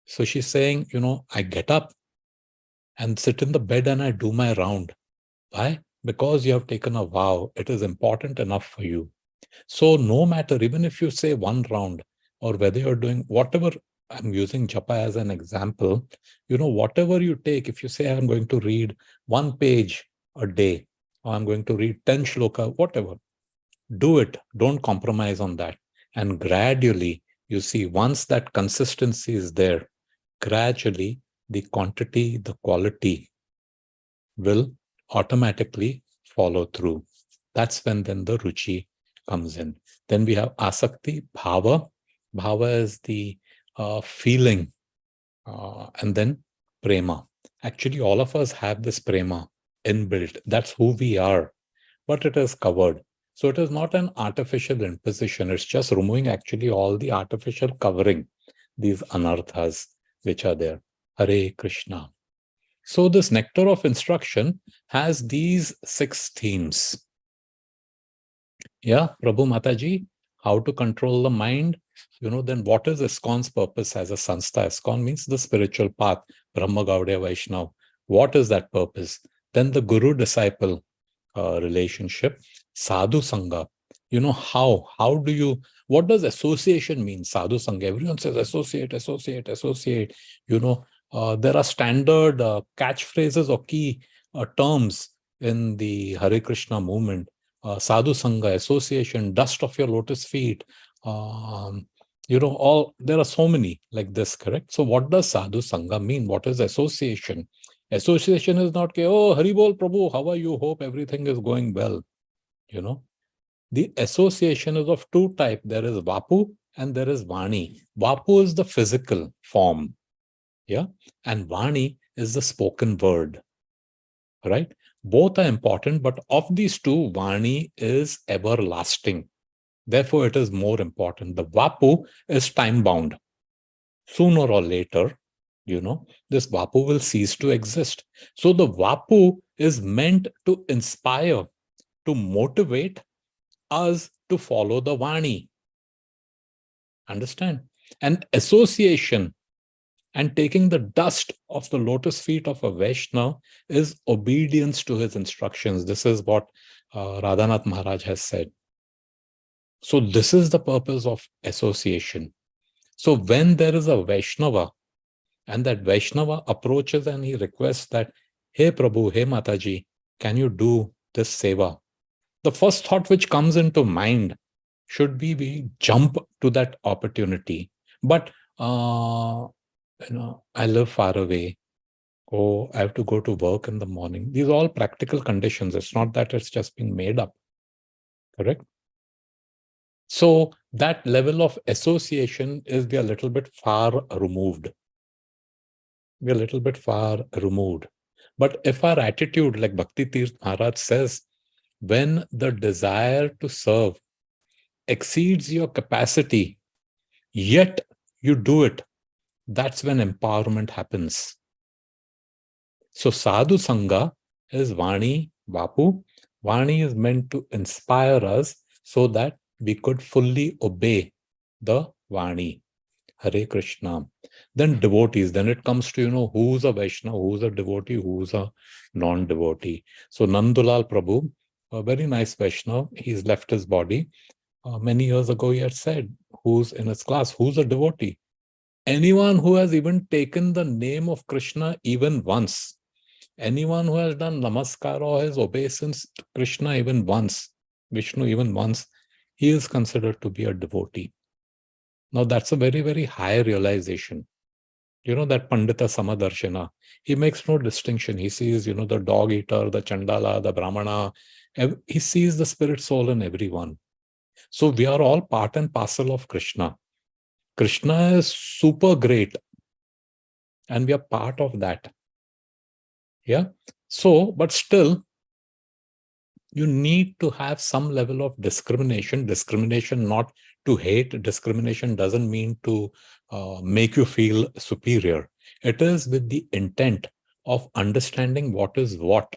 So she's saying, I get up and sit in the bed and I do my round. Why? Because you have taken a vow. It is important enough for you. So no matter, even if you say one round, or whether you're doing whatever, I'm using japa as an example, whatever you take, if you say I'm going to read 1 page a day, or I'm going to read 10 shloka, whatever, do it. Don't compromise on that. And gradually, you see, once that consistency is there, gradually the quantity, the quality will automatically follow through. That's when then the ruchi comes in. Then we have asakti, bhava. Bhava is the feeling, and then prema. Actually, all of us have this prema inbuilt. That's who we are, but it is covered. So it is not an artificial imposition. It's just removing actually all the artificial covering, these anarthas which are there. Hare Krishna. So this nectar of instruction has these 6 themes. Yeah, Prabhu Mataji, how to control the mind. Then what is ISKCON's purpose as a sanstha? ISKCON means the spiritual path, Brahma Gaudiya Vaishnav. What is that purpose? Then the guru-disciple relationship, sadhu sangha. How do you, what does association mean? Sadhu sangha, everyone says associate. There are standard catchphrases or key terms in the Hare Krishna movement. Sadhu sangha, association, dust of your lotus feet, there are so many like this, correct? So what does sadhu sangha mean? What is association? Association is not, oh, Hari Bol Prabhu, how are you? Hope everything is going well. The association is of 2 types. There is Vapu and there is Vani. Vapu is the physical form. Yeah. And Vani is the spoken word. Right? Both are important, but of these 2, Vani is everlasting. Therefore, it is more important. The Vapu is time-bound. Sooner or later, this Vapu will cease to exist. So the Vapu is meant to inspire, to motivate us to follow the Vani. Understand? And association and taking the dust of the lotus feet of a Vaishnava is obedience to his instructions. This is what Radhanath Maharaj has said. So this is the purpose of association. So when there is a Vaishnava, and that Vaishnava approaches and he requests that, hey Prabhu, hey Mataji, can you do this seva? The first thought which comes into mind should be we jump to that opportunity. But I live far away. Oh, I have to go to work in the morning. These are all practical conditions. It's not that it's just being made up. Correct? So that level of association is we are a little bit far removed. We're a little bit far removed. But if our attitude, like Bhakti Tirth Maharaj says, when the desire to serve exceeds your capacity, yet you do it, that's when empowerment happens. So sadhu sangha is Vani, Vapu. Vani is meant to inspire us so that we could fully obey the Vani. Hare Krishna. Then devotees. Then it comes to, who's a Vaishnava, who's a devotee, who's a non-devotee. So Nandulal Prabhu, a very nice Vaishnava, he's left his body. Many years ago, he had said, who's in his class, who's a devotee? Anyone who has even taken the name of Krishna even once, anyone who has done namaskar or has obeisance to Krishna even once, Vishnu even once, he is considered to be a devotee. Now that's a very, very high realization. That Pandita Samadarshana, he makes no distinction. He sees, the dog eater, the Chandala, the Brahmana, he sees the spirit soul in everyone. So we are all part and parcel of Krishna. Krishna is super great, and we are part of that. Yeah. So, but still, you need to have some level of discrimination. Discrimination not to hate. Discrimination doesn't mean to make you feel superior. It is with the intent of understanding what is what.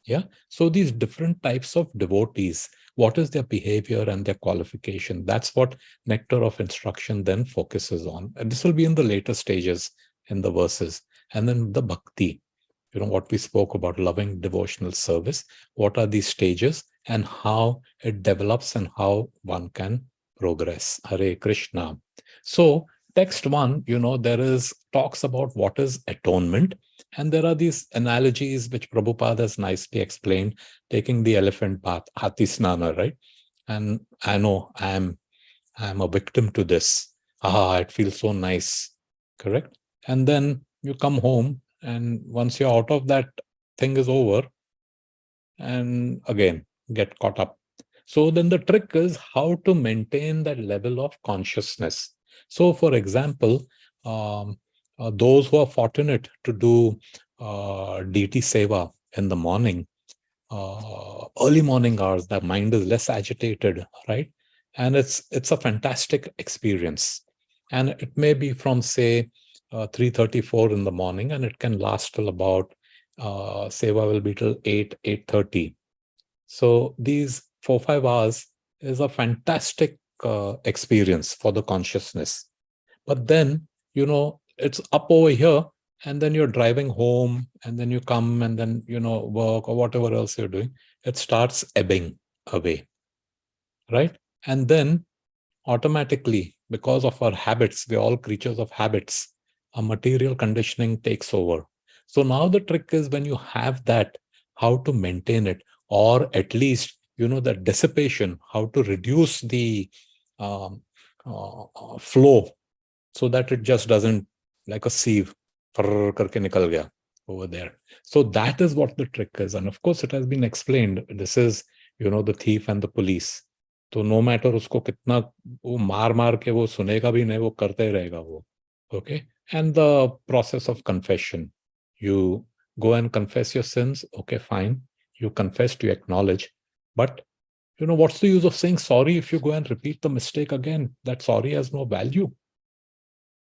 Yeah. So these different types of devotees, what is their behavior and their qualification? That's what nectar of instruction then focuses on. And this will be in the later stages in the verses. And then the bhakti, what we spoke about, loving devotional service. What are these stages and how it develops and how one can progress? Hare Krishna. So text 1, there is talks about what is atonement. And there are these analogies which Prabhupada has nicely explained, taking the elephant bath, Hati Snana, right? And I know I'm a victim to this. It feels so nice, correct? And then you come home, and once you're out of that, thing is over, and again, get caught up. So then the trick is how to maintain that level of consciousness. So for example, those who are fortunate to do DT Seva in the morning, early morning hours, the mind is less agitated, right? And it's a fantastic experience. And it may be from, say, 3:34 in the morning, and it can last till about, Seva will be till 8:30. So these 4-5 hours is a fantastic experience for the consciousness. But then, it's up over here, and then you're driving home, and then you come, and then, work or whatever else you're doing, it starts ebbing away, right? And then automatically, because of our habits, we're all creatures of habits, a material conditioning takes over. So now the trick is, when you have that, how to maintain it, or at least, the dissipation, how to reduce the flow, so that it just doesn't, like a sieve, karke nikal gaya over there. So that is what the trick is. And of course, it has been explained. This is, the thief and the police. So no matter usko kitna wo maar ke wo sunega bhi nahi, wo karte rahega wo. Okay. And the process of confession. You go and confess your sins. Okay, fine. You confess, you acknowledge. But, what's the use of saying sorry if you go and repeat the mistake again? That sorry has no value.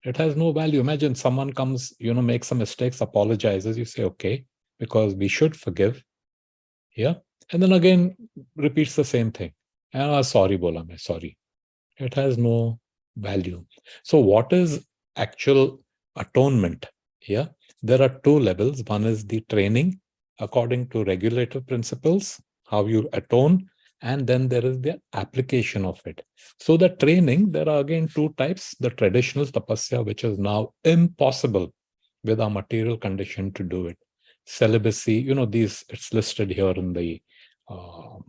It has no value. Imagine someone comes, makes some mistakes, apologizes. You say, okay, because we should forgive. Yeah. And then again, repeats the same thing. And sorry, bola main, sorry. It has no value. So what is actual atonement? Yeah. There are 2 levels. One is the training according to regulative principles, how you atone. And then there is the application of it. So the training, there are again 2 types. The traditional tapasya, which is now impossible with our material condition to do it. Celibacy, these, it's listed here in the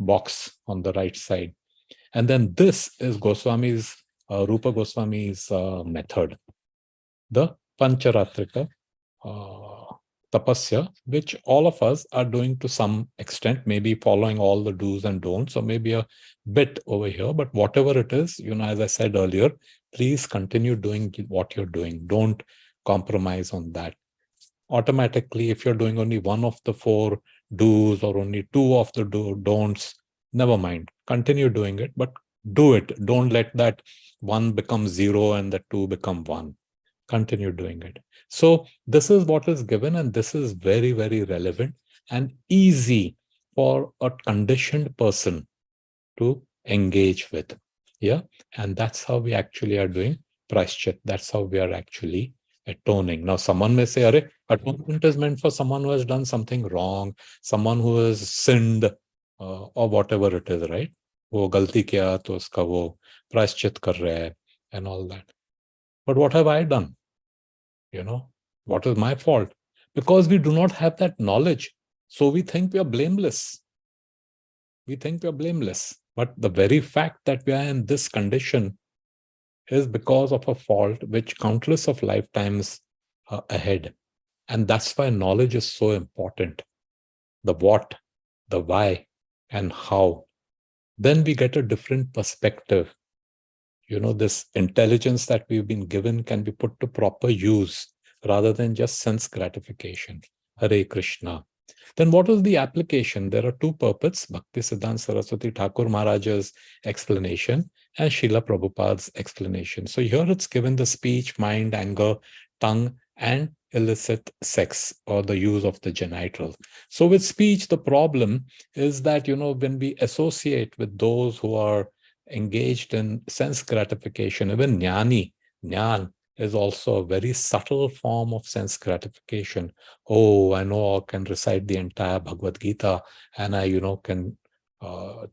box on the right side. And then this is Goswami's, Rupa Goswami's method. The Pancharatrika tapasya, which all of us are doing to some extent, maybe following all the do's and don'ts, or maybe a bit over here, but whatever it is, as I said earlier, please continue doing what you're doing. Don't compromise on that. Automatically, if you're doing only one of the 4 do's or only 2 of the don'ts, never mind. Continue doing it, but do it. Don't let that 1 become 0 and the 2 become 1. Continue doing it. So this is what is given, and this is very, very relevant and easy for a conditioned person to engage with. Yeah. And that's how we actually are doing praschit. That's how we are actually atoning. Now, someone may say, Arey, atonement is meant for someone who has done something wrong, someone who has sinned, or whatever it is, right? वो गलती किया तो उसका वो प्रायश्चित कर रहा है and all that. But what have I done? What is my fault? Because we do not have that knowledge. So we think we are blameless. We think we are blameless. But the very fact that we are in this condition is because of a fault which countless of lifetimes ahead. And that's why knowledge is so important. The what, the why, and how. Then we get a different perspective. This intelligence that we've been given can be put to proper use rather than just sense gratification. Hare Krishna. Then what is the application? There are 2 purports, Bhakti Siddhanta Saraswati Thakur Maharaj's explanation and Srila Prabhupada's explanation. So here it's given the speech, mind, anger, tongue, and illicit sex or the use of the genitals. So with speech, the problem is that, when we associate with those who are engaged in sense gratification, even Jnana is also a very subtle form of sense gratification. Oh, I know I can recite the entire Bhagavad Gita, and I, can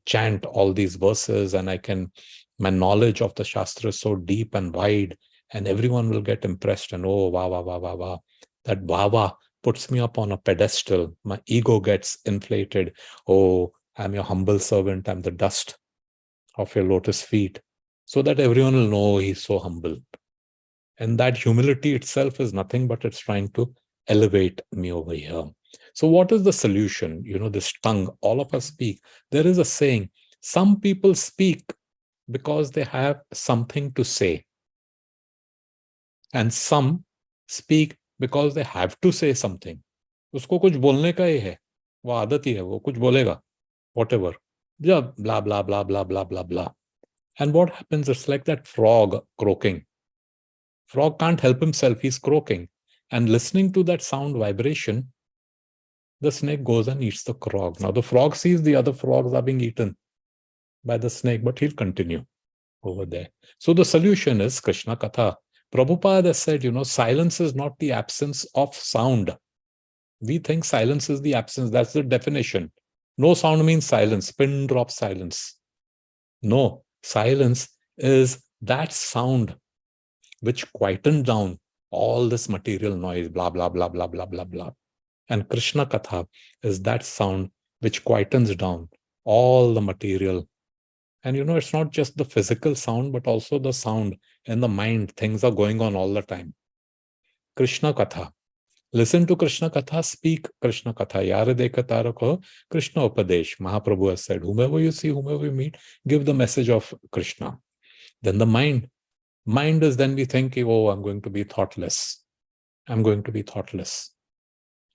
chant all these verses, and my knowledge of the Shastra is so deep and wide, and everyone will get impressed and, oh, wow, wow, wow, wow, wow. That wow puts me up on a pedestal. My ego gets inflated. Oh, I'm your humble servant. I'm the dust of your lotus feet. So that everyone will know he's so humble. And that humility itself is nothing but it's trying to elevate me over here. So what is the solution? This tongue, all of us speak. There is a saying, some people speak because they have something to say. And some speak because they have to say something. उसको कुछ बोलने का ही है, वो आदत ही है, वो कुछ बोलेगा, whatever. Yeah, blah, blah, blah, blah, blah, blah, blah. And what happens? It's like that frog croaking. Frog can't help himself, he's croaking. And listening to that sound vibration, the snake goes and eats the frog. Now the frog sees the other frogs are being eaten by the snake, but he'll continue over there. So the solution is Krishna Katha. Prabhupada has said, silence is not the absence of sound. We think silence is the absence. That's the definition. No sound means silence, pin drop silence. No, silence is that sound which quietens down all this material noise, blah, blah, blah, blah, blah, blah, blah. And Krishna Katha is that sound which quietens down all the material. And it's not just the physical sound, but also the sound in the mind. Things are going on all the time. Krishna Katha. Listen to Krishna Katha, speak Krishna Katha. Yare dekha tarakho Krishna Upadesh. Mahaprabhu has said, whomever you see, whomever you meet, give the message of Krishna. Then the mind. Mind is then we think, oh, I'm going to be thoughtless. I'm going to be thoughtless.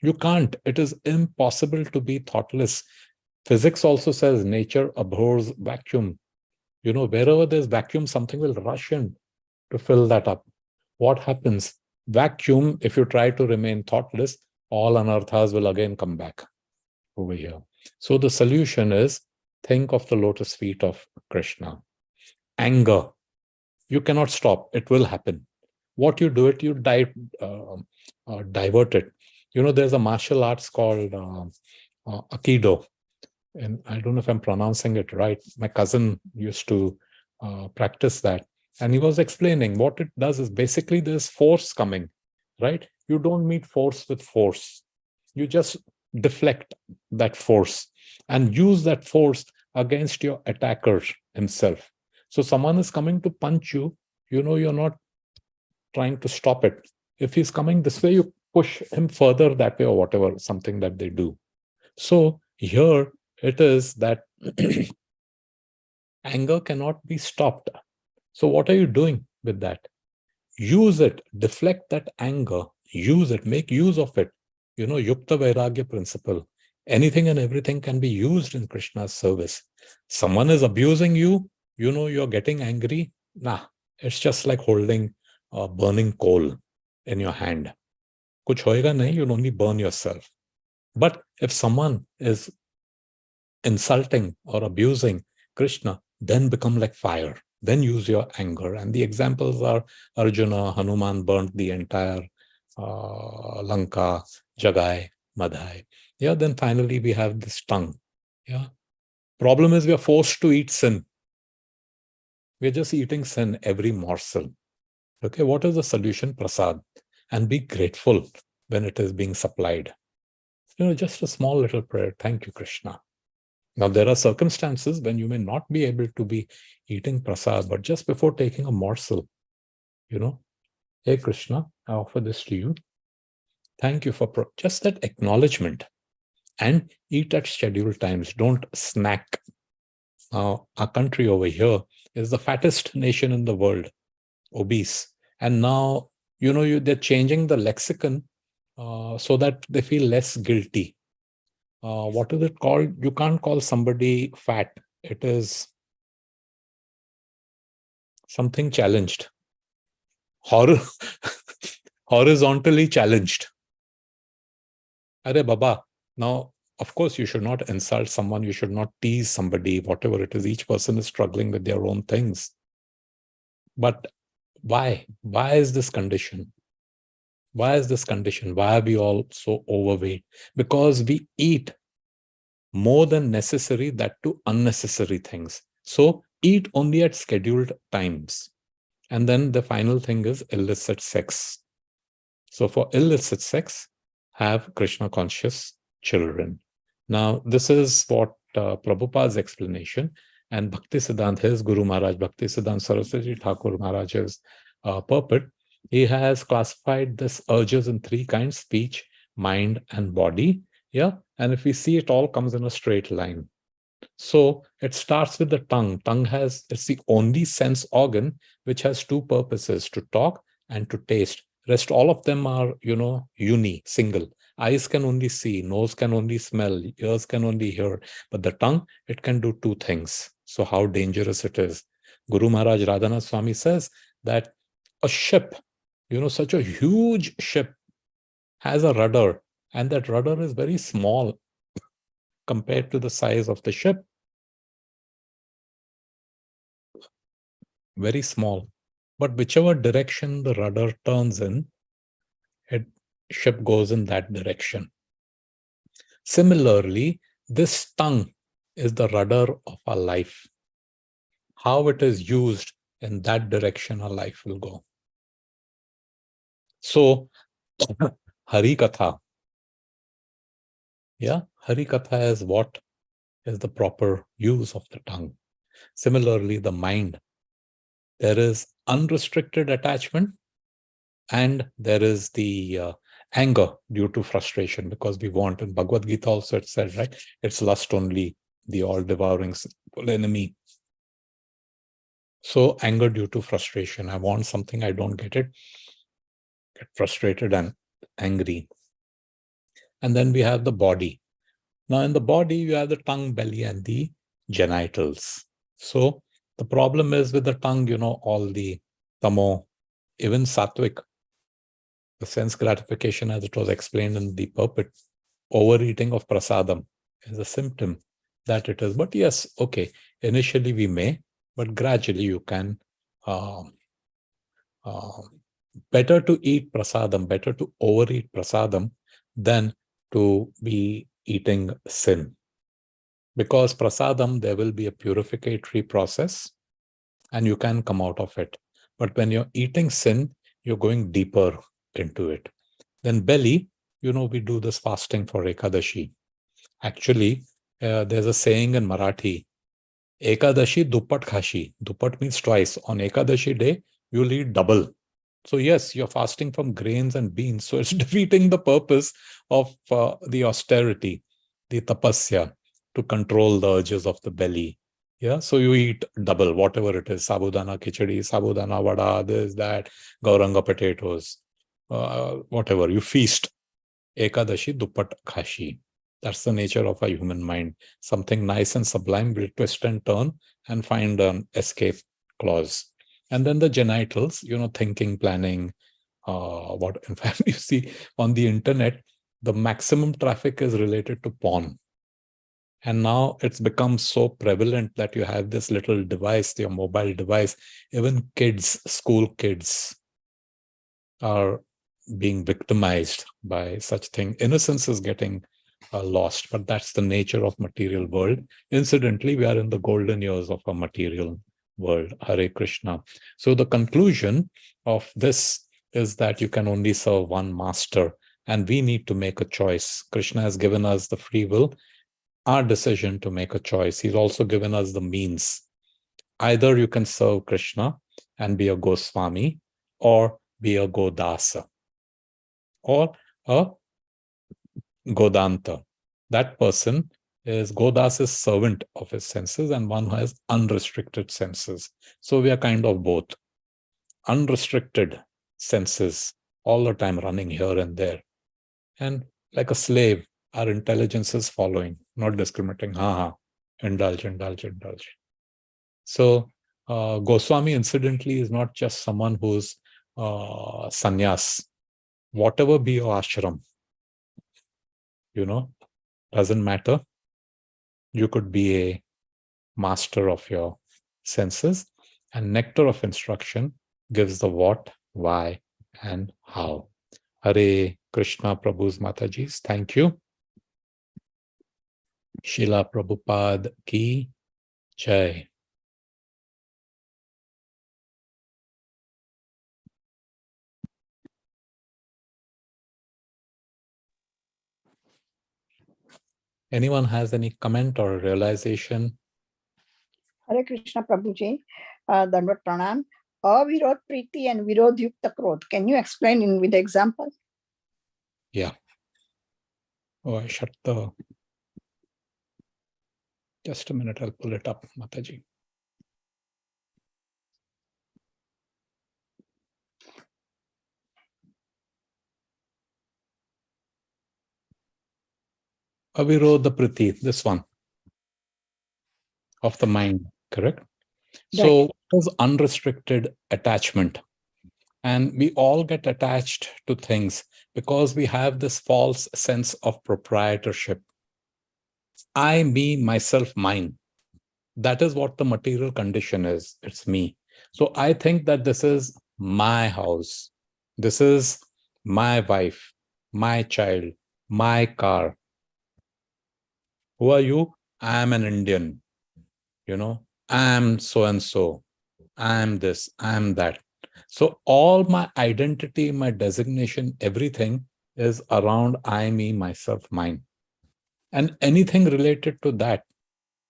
You can't. It is impossible to be thoughtless. Physics also says nature abhors vacuum. Wherever there's vacuum, something will rush in to fill that up. What happens? Vacuum, if you try to remain thoughtless, all anarthas will again come back over here. So the solution is think of the lotus feet of Krishna. Anger. You cannot stop. It will happen. What you do it, you divert it. There's a martial arts called Aikido. And I don't know if I'm pronouncing it right. My cousin used to practice that. And he was explaining what it does is basically there's force coming, right? You don't meet force with force. You just deflect that force and use that force against your attacker himself. So someone is coming to punch you, you're not trying to stop it. If he's coming this way, you push him further that way or whatever, something that they do. So here it is that anger cannot be stopped. So what are you doing with that? Use it, deflect that anger, use it, make use of it. Yukta Vairagya principle. Anything and everything can be used in Krishna's service. Someone is abusing you, you're getting angry. Nah, it's just like holding a burning coal in your hand. Kuch hoega nahi, you'll only burn yourself. But if someone is insulting or abusing Krishna, then become like fire. Then use your anger. And the examples are Arjuna, Hanuman burnt the entire Lanka, Jagai, Madhai. Yeah, then finally we have this tongue. Yeah. Problem is we are forced to eat sin. We're just eating sin every morsel. Okay, what is the solution? Prasad. And be grateful when it is being supplied. Just a small little prayer. Thank you, Krishna. Now, there are circumstances when you may not be able to be eating prasad, but just before taking a morsel, hey, Krishna, I offer this to you. Thank you for just that acknowledgement, and eat at scheduled times. Don't snack. Now, our country over here is the fattest nation in the world, obese. And now, they're changing the lexicon so that they feel less guilty. What is it called? You can't call somebody fat. It is something challenged. horizontally challenged. Arey Baba, now, of course, you should not insult someone, you should not tease somebody, whatever it is. Each person is struggling with their own things. But why? Why is this condition? Why is this condition? Why are we all so overweight? Because we eat more than necessary, that too unnecessary things. So eat only at scheduled times. And then the final thing is illicit sex. So for illicit sex, have Krishna conscious children. Now, this is what Prabhupada's explanation, and Bhakti Siddhanta, his Guru Maharaj, Bhakti Siddhanta Saraswati Thakur Maharaj's purport, he has classified this urges in three kinds: speech, mind, and body. Yeah, and if we see, it all comes in a straight line. So it starts with the tongue. Tongue it's the only sense organ which has two purposes: to talk and to taste. Rest all of them are, single. Eyes can only see, nose can only smell, ears can only hear. But the tongue, it can do two things. So how dangerous it is. Guru Maharaj Radhanath Swami says that a ship, such a huge ship, has a rudder, and that rudder is very small compared to the size of the ship. Very small. But whichever direction the rudder turns in, ship goes in that direction. Similarly, this tongue is the rudder of our life. How it is used, in that direction our life will go. So, Hari Katha. Yeah, Hari Katha is what is the proper use of the tongue. Similarly, the mind. There is unrestricted attachment, and there is the anger due to frustration, because we want, in Bhagavad Gita also it said, right? It's lust only, the all-devouring enemy. So anger due to frustration. I want something, I don't get it. Get frustrated and angry. And then we have the body. Now in the body, you have the tongue, belly, and the genitals. So the problem is with the tongue, all the tamo, even sattvic, the sense gratification, as it was explained in the purport, overeating of prasadam is a symptom that it is. But yes, okay, initially we may, but gradually you can. Better to eat prasadam, better to overeat prasadam than to be eating sin. Because prasadam, there will be a purificatory process and you can come out of it. But when you're eating sin, you're going deeper into it. Then belly, we do this fasting for Ekadashi. Actually, there's a saying in Marathi, Ekadashi dupat khashi. Dupat means twice. On Ekadashi day, you'll eat double. So yes, you're fasting from grains and beans. So it's defeating the purpose of the austerity, the tapasya, to control the urges of the belly. Yeah, so you eat double, whatever it is, sabudana khichdi, sabudana vada, this, that, gauranga potatoes, whatever, you feast. Ekadashi dupat khashi. That's the nature of a human mind. Something nice and sublime will twist and turn and find an escape clause. And then the genitals, thinking, planning, in fact, you see on the internet, the maximum traffic is related to porn. And now it's become so prevalent that you have this little device, your mobile device. Even kids, school kids, are being victimized by such thing. Innocence is getting lost, but that's the nature of material world. Incidentally, we are in the golden years of a material world. Hare Krishna. So the conclusion of this is that you can only serve one master, and we need to make a choice. Krishna has given us the free will, our decision to make a choice. He's also given us the means. Either you can serve Krishna and be a Goswami, or be a Godasa, or a Godanta. That person is Godasa's servant of his senses, and one who has unrestricted senses. So we are kind of both. Unrestricted senses, all the time running here and there. And like a slave, our intelligence is following, not discriminating. Indulge. So Goswami, incidentally, is not just someone who's sannyas. whatever be your ashram, doesn't matter. You could be a master of your senses, and nectar of instruction gives the what, why, and how. Hare Krishna Prabhu's Matajis, thank you. Srila Prabhupada ki jai. Anyone has any comment or realization? Hare Krishna Prabhuji, Dandavat Pranam. Avirod Priti and Virod Yukta Krodh. Can you explain with example? Yeah. Oh, I shut the... Just a minute, I'll pull it up, Mataji. Avirodha Priti, this one, of the mind, correct? So, it is unrestricted attachment. And we all get attached to things because we have this false sense of proprietorship. I, me, myself, mine. That is what the material condition is. It's me. So I think that this is my house. This is my wife, my child, my car. Who are you? I am an Indian. I am so-and-so. I am this, I am that. So all my identity, my designation, everything is around I, me, myself, mine. And anything related to that,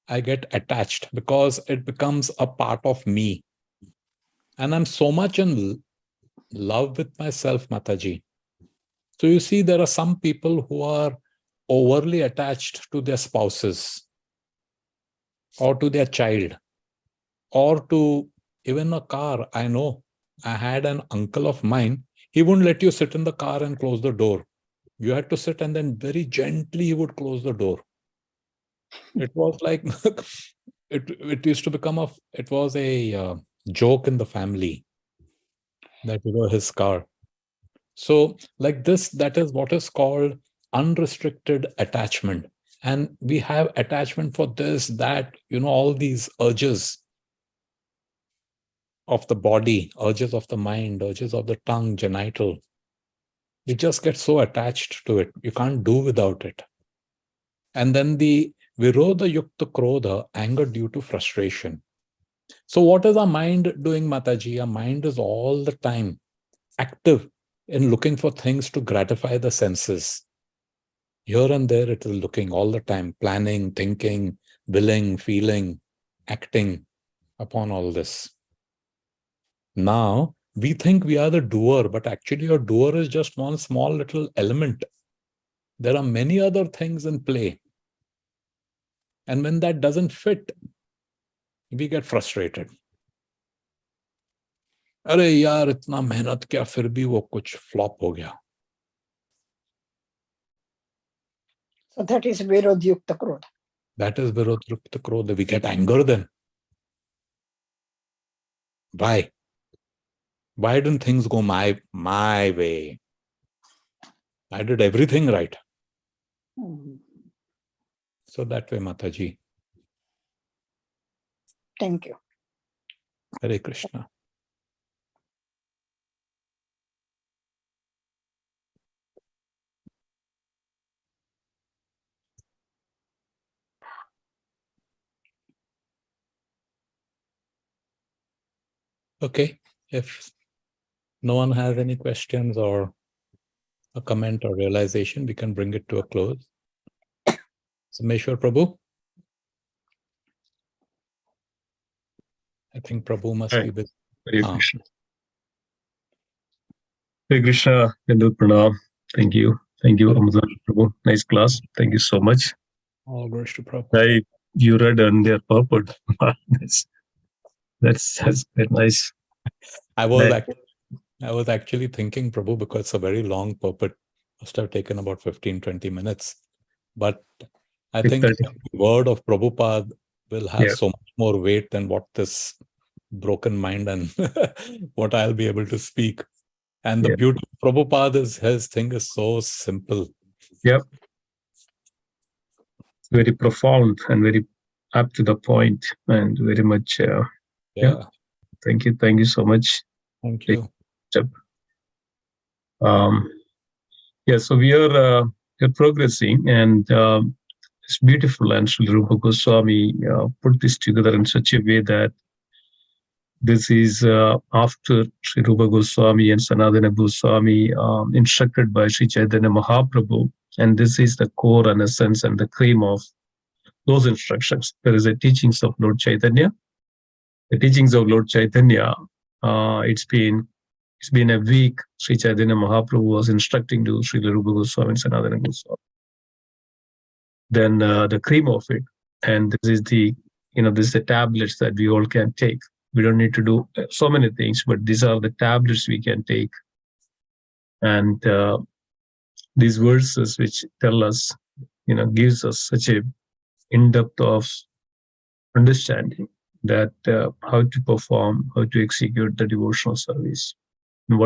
I get attached because it becomes a part of me. And I'm so much in love with myself, Mataji. So you see, there are some people who are overly attached to their spouses or to their child or to even a car. I know I had an uncle of mine. He wouldn't let you sit in the car and close the door. You had to sit and then very gently he would close the door. It was like, it used to become it was a joke in the family that his car. So like this, that is what is called unrestricted attachment. And we have attachment for this, that, all these urges of the body, urges of the mind, urges of the tongue, genital. You just get so attached to it. You can't do without it. And then the Virodha Yukta Krodha, anger due to frustration. So what is our mind doing, Mataji? Our mind is all the time active in looking for things to gratify the senses. Here and there it is looking all the time, planning, thinking, willing, feeling, acting upon all this. Now, we think we are the doer, but actually your doer is just one small little element. There are many other things in play. And when that doesn't fit, we get frustrated. अरे यार इतना मेहनत किया फिर भी वो कुछ flop हो गया. So that is Virodhyukta Krodha. That is Virodhyukta Krodha. We get anger then. Why? Why didn't things go my way? I did everything right. So that way, Mataji. Thank you. Hare Krishna. Okay, if no one has any questions or a comment or realization, we can bring it to a close. Sameshwar Prabhu? I think Prabhu must be busy. Hare Krishna. Hare Krishna, Dandavat Pranam. Thank you. Thank you, Amazon Prabhu. Nice class. Thank you so much. All glories to Prabhu. You read NOI Part-2. That's very nice. I was actually thinking, Prabhu, because it's a very long purport, must have taken about 15-20 minutes. But I think the word of Prabhupada will have so much more weight than what this broken mind and what I'll be able to speak. And the Yeah. beauty of Prabhupada is his thing is so simple. Yep. Very profound and very up to the point and very much. Yeah. Thank you. Thank you so much. Thank you. So we're progressing, and it's beautiful. And Srila Rupa Goswami put this together in such a way that this is after Sri Rupa Goswami and Sanatana Goswami instructed by Sri Chaitanya Mahaprabhu, and this is the core and essence and the cream of those instructions. There is a teachings of Lord Chaitanya. The teachings of Lord Chaitanya, it's been a week. Sri Chaitanya Mahaprabhu was instructing to Sri Rupa Goswami and Sanatana Goswami. Then the cream of it, and this is the tablets that we all can take. We don't need to do so many things, but these are the tablets we can take. And these verses which tell us, gives us such a in-depth of understanding that how to perform, how to execute the devotional service. And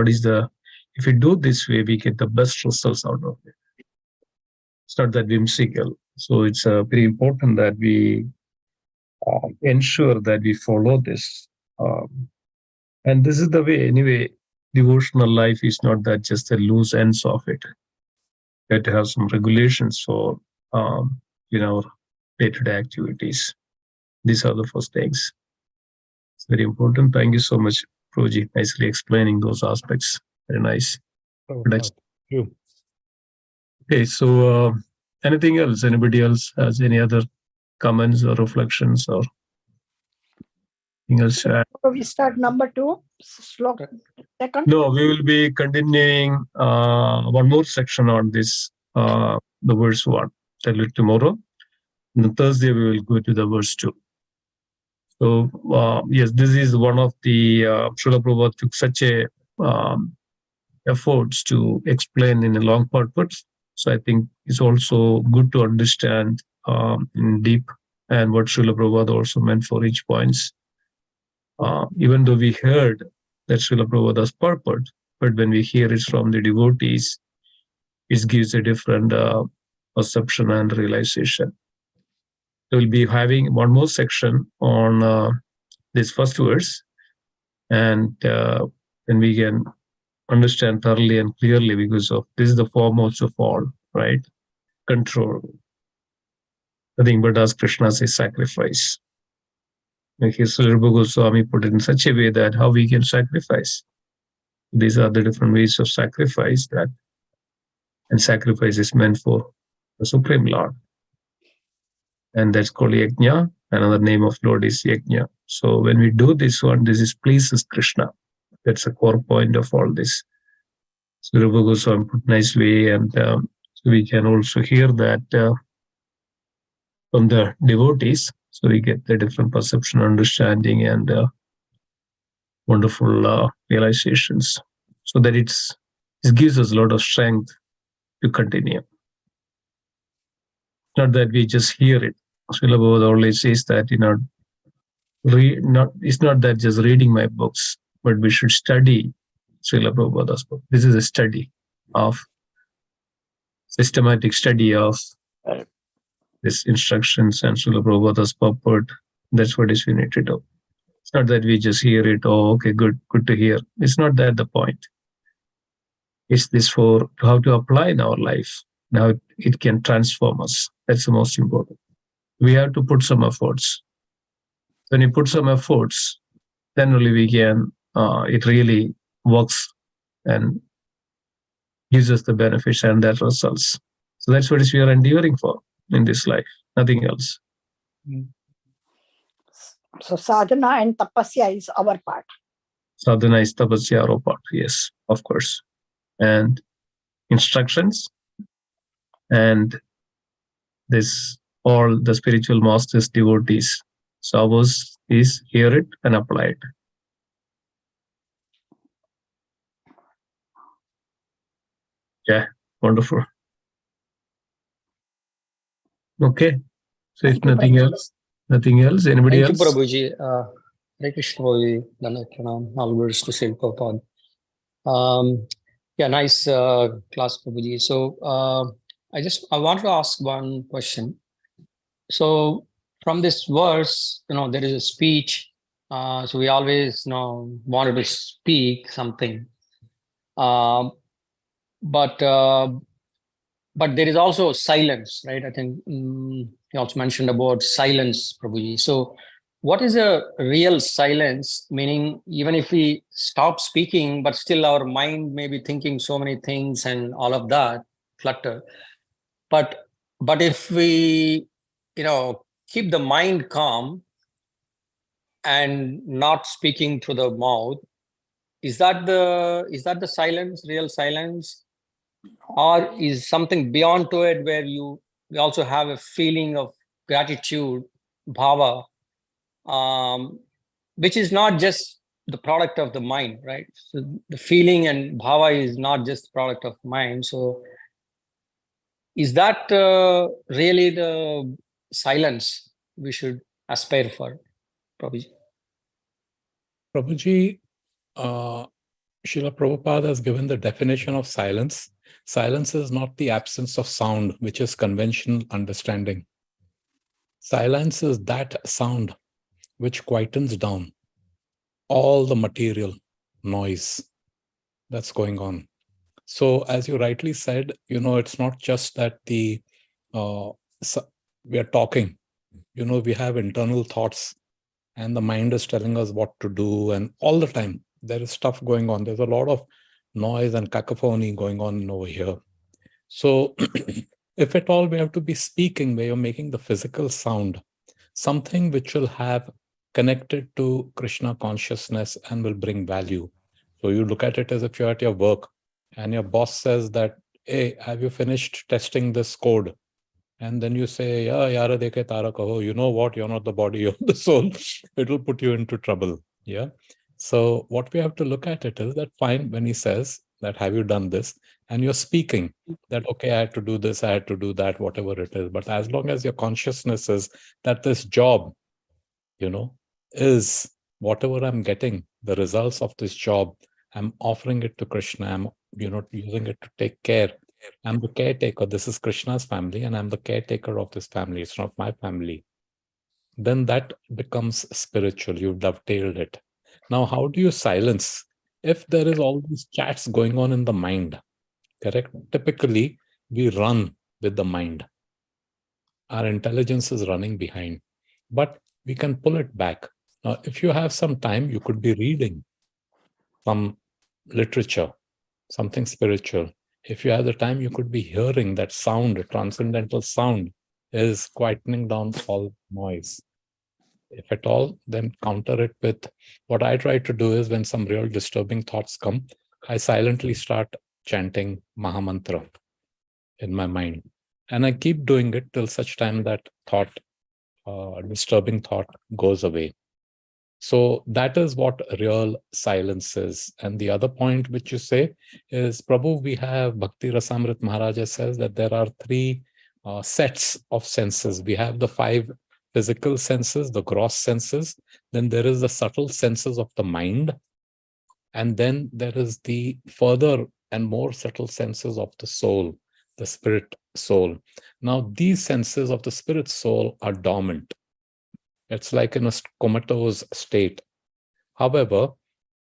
if we do this way, we get the best results out of it. It's not that whimsical. So it's very important that we ensure that we follow this. And this is the way, anyway, devotional life is not that just the loose ends of it. You have to have some regulations for, day-to-day activities. These are the first things. It's very important. Thank you so much, Prabhuji, nicely explaining those aspects. Very nice. Thank you. Okay, so anything else? Anybody else has any other comments or reflections or anything else? So we start number 2, slok second. No, we will be continuing one more section on this, the verse 1, till tomorrow. And on Thursday, we will go to the verse 2. So, yes, this is one of the, Srila Prabhupada took such a efforts to explain in a long purpose. So I think it's also good to understand in deep and what Srila Prabhupada also meant for each points. Even though we heard that Srila Prabhupada's purport, but when we hear it from the devotees, it gives a different perception and realization. We'll be having one more section on this first verse, and then we can understand thoroughly and clearly, because of this is the foremost of all, right? Control. Nothing but as Krishna says, sacrifice. Like Sri Rupa Goswami put it in such a way that how we can sacrifice. These are the different ways of sacrifice and sacrifice is meant for the Supreme Lord. And that's called yajna. Another name of Lord is yajna. So when we do this one, this is pleases Krishna. That's the core point of all this. So Rupa Goswami put nice way, and so we can also hear that from the devotees. So we get the different perception, understanding, and wonderful realizations. So that it gives us a lot of strength to continue. Not that we just hear it. Srila Prabhupada always says that, it's not that just reading my books, but we should study Srila Prabhupada's book. This is a systematic study of these instructions and Srila Prabhupada's purport. That's what we need to do. It's not that we just hear it, oh, okay, good to hear. It's not that the point. It's this for how to apply in our life. Now it can transform us. That's the most important. We have to put some efforts. When you put some efforts, then only we can, it really works and gives us the benefits and that results. So that's what we are enduring for in this life, nothing else. So sadhana and tapasya is our part. Sadhana is tapasya, our part, yes, of course. And instructions and this, all the spiritual masters, devotees. So ours is hear it and apply it. Yeah, wonderful. Okay. So if nothing else, anybody else? Thank you, Prabhuji. Hare Krishna, Prabhuji. Pranam. All words to Srila Prabhupada. Yeah, nice class, Prabhuji. So I want to ask one question. So from this verse, there is a speech. So we always wanted to speak something, but there is also silence, right? I think you also mentioned about silence, Prabhuji. So what is a real silence? Meaning, even if we stop speaking, but still our mind may be thinking so many things and all of that clutter. But if we, keep the mind calm and not speaking through the mouth, is that the silence, real silence? Or is something beyond to it where we also have a feeling of gratitude, bhava, which is not just the product of the mind, right? So the feeling and bhava is not just the product of mind. So is that really the silence we should aspire for, Prabhuji? Prabhuji, Srila Prabhupada has given the definition of silence. Silence is not the absence of sound, which is conventional understanding. Silence is that sound which quietens down all the material noise that's going on. So as you rightly said, it's not just that we are talking, we have internal thoughts and the mind is telling us what to do, and all the time there is stuff going on. There's a lot of noise and cacophony going on over here. So if at all we have to be speaking where you're making the physical sound, something which will have connected to Krishna consciousness and will bring value. So you look at it as if you're at your work and your boss says that, hey, have you finished testing this code? And then you say, yeah, yara dekhe tara kaho, you know what, you're not the body, you're the soul. It will put you into trouble. Yeah. So what we have to look at it is that fine, when he says that, have you done this? And you're speaking that, okay, I had to do this, I had to do that, whatever it is. But as long as your consciousness is that this job, is whatever I'm getting, the results of this job, I'm offering it to Krishna. I'm, using it to take care. I'm the caretaker. This is Krishna's family, and I'm the caretaker of this family. It's not my family. Then that becomes spiritual. You've dovetailed it. Now, how do you silence? If there is all these chats going on in the mind, correct? Typically, we run with the mind. Our intelligence is running behind, but we can pull it back. Now, if you have some time, you could be reading some literature, something spiritual. If you have the time, you could be hearing that sound, a transcendental sound is quietening down all noise. If at all, then counter it with what I try to do is when some real disturbing thoughts come, I silently start chanting Mahamantra in my mind. And I keep doing it till such time that disturbing thought goes away. So that is what real silence is. And the other point which you say is, Prabhu, we have Bhakti Rasamrit Maharaja says that there are three sets of senses. We have the five physical senses, the gross senses. Then there is the subtle senses of the mind. And then there is the further and more subtle senses of the soul, the spirit soul. Now, these senses of the spirit soul are dormant. It's like in a comatose state. However,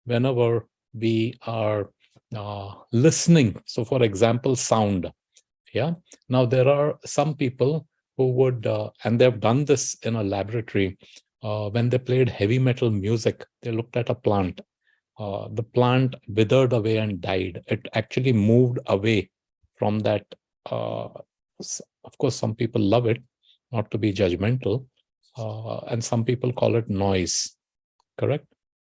whenever we are listening, so for example, sound, yeah. Now, there are some people who would, and they've done this in a laboratory, when they played heavy metal music, they looked at a plant. The plant withered away and died. It actually moved away from that. Of course, some people love it, not to be judgmental, and some people call it noise, correct?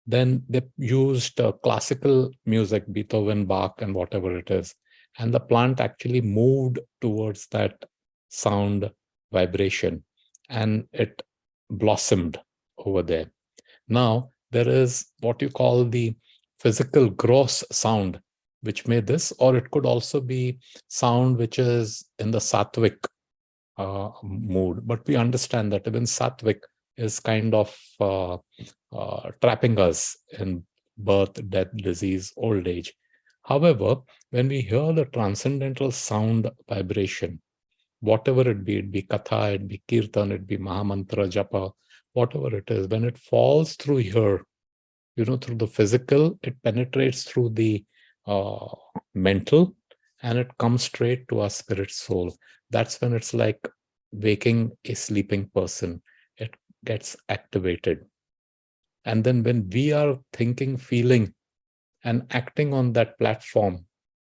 Then they used classical music, Beethoven, Bach, and whatever it is. And the plant actually moved towards that sound vibration and it blossomed over there. Now, there is what you call the physical gross sound, which made this, or it could also be sound which is in the sattvic mood. But we understand that even sattvic is kind of trapping us in birth, death, disease, old age. However, when we hear the transcendental sound vibration, whatever it be katha, it be kirtan, it be mahamantra, japa, whatever it is, when it falls through here, through the physical, it penetrates through the mental, and it comes straight to our spirit soul. That's when it's like waking a sleeping person. It gets activated. And then when we are thinking, feeling, and acting on that platform,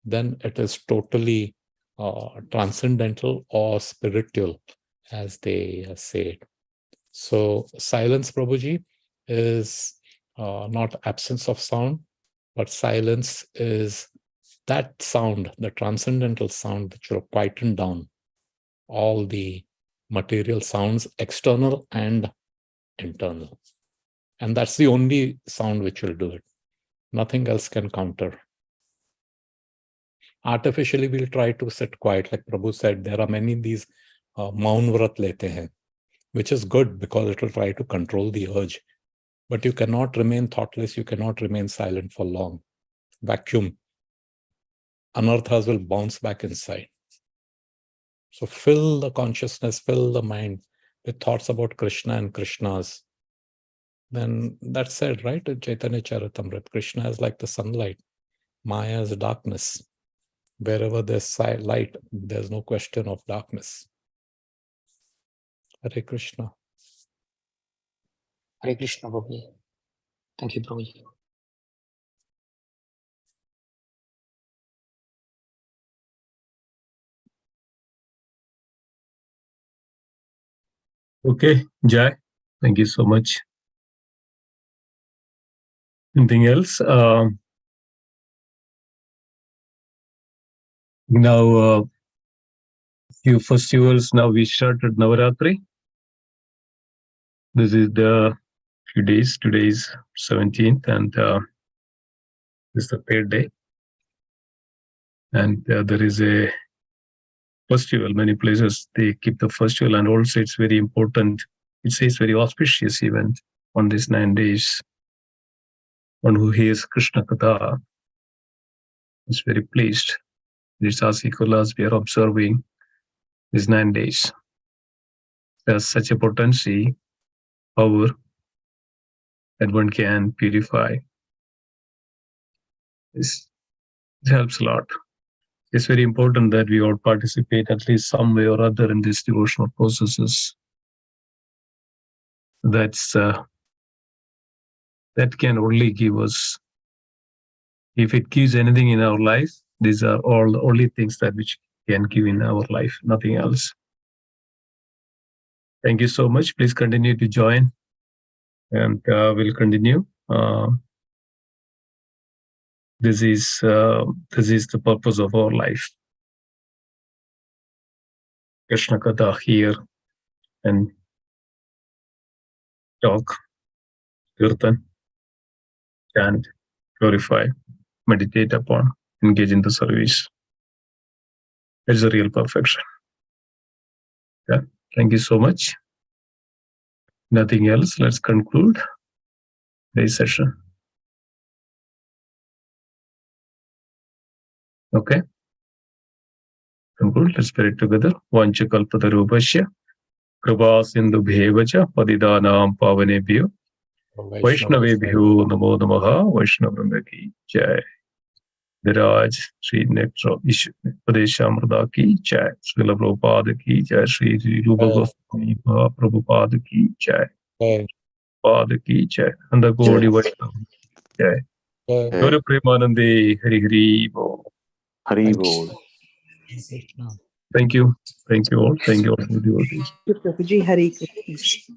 then it is totally transcendental or spiritual, as they say it. So silence, Prabhuji, is not absence of sound, but silence is that sound, the transcendental sound, which will quieten down all the material sounds, external and internal. And that's the only sound which will do it. Nothing else can counter. Artificially, we'll try to sit quiet. Like Prabhu said, there are many these maun vrat lete hain, which is good because it will try to control the urge. But you cannot remain thoughtless. You cannot remain silent for long. Vacuum. Anarthas will bounce back inside. So fill the consciousness, fill the mind with thoughts about Krishna and Krishnas. Then that's said, right? In Chaitanya Charitamrita, Krishna is like the sunlight. Maya is darkness. Wherever there's light, there's no question of darkness. Hare Krishna. Hare Krishna, Prabhuji. Thank you, Prabhuji. Okay, Jai, thank you so much. Anything else? Now, few festivals. Now we started Navaratri. This is the few days. Today is 17th, and this is the 3rd day. And there is a festival. Many places they keep the festival, and also it's very important. It says very auspicious event on these 9 days. One who hears Krishna Katha is very pleased. These Asikulas we are observing these 9 days. There's such a potency, power that one can purify. It helps a lot. It's very important that we all participate at least some way or other in these devotional processes. That can only give us, if it gives anything in our life, these are all the only things that which can give in our life, nothing else. Thank you so much. Please continue to join, and we'll continue. This is the purpose of our life. Krishna Katha, hear and talk, kirtan, chant, glorify, meditate upon, engage in the service. It's a real perfection. Yeah. Thank you so much. Nothing else. Let's conclude today's session. Okay. Conclude. Let's pray together. Vancha kalpatarubhasya kripa sindhu bhevacha padidanam pavanebhyo Vaishnavebhyo namo namaha. Vaishnava ki jai. Viraj Sri Netra Padeshamrita ki jai. Srila Prabhupada ki jai. Sri Rupa Goswami Prabhupada ki jai. Pada ki jai. And the Gaudi Vaishnava jai. Gauri Premanande Hari Hari Bo. Hari Bol. Thank you. Thank you all. Thank you all for the devotees. Prabhuji, Hare Krishna.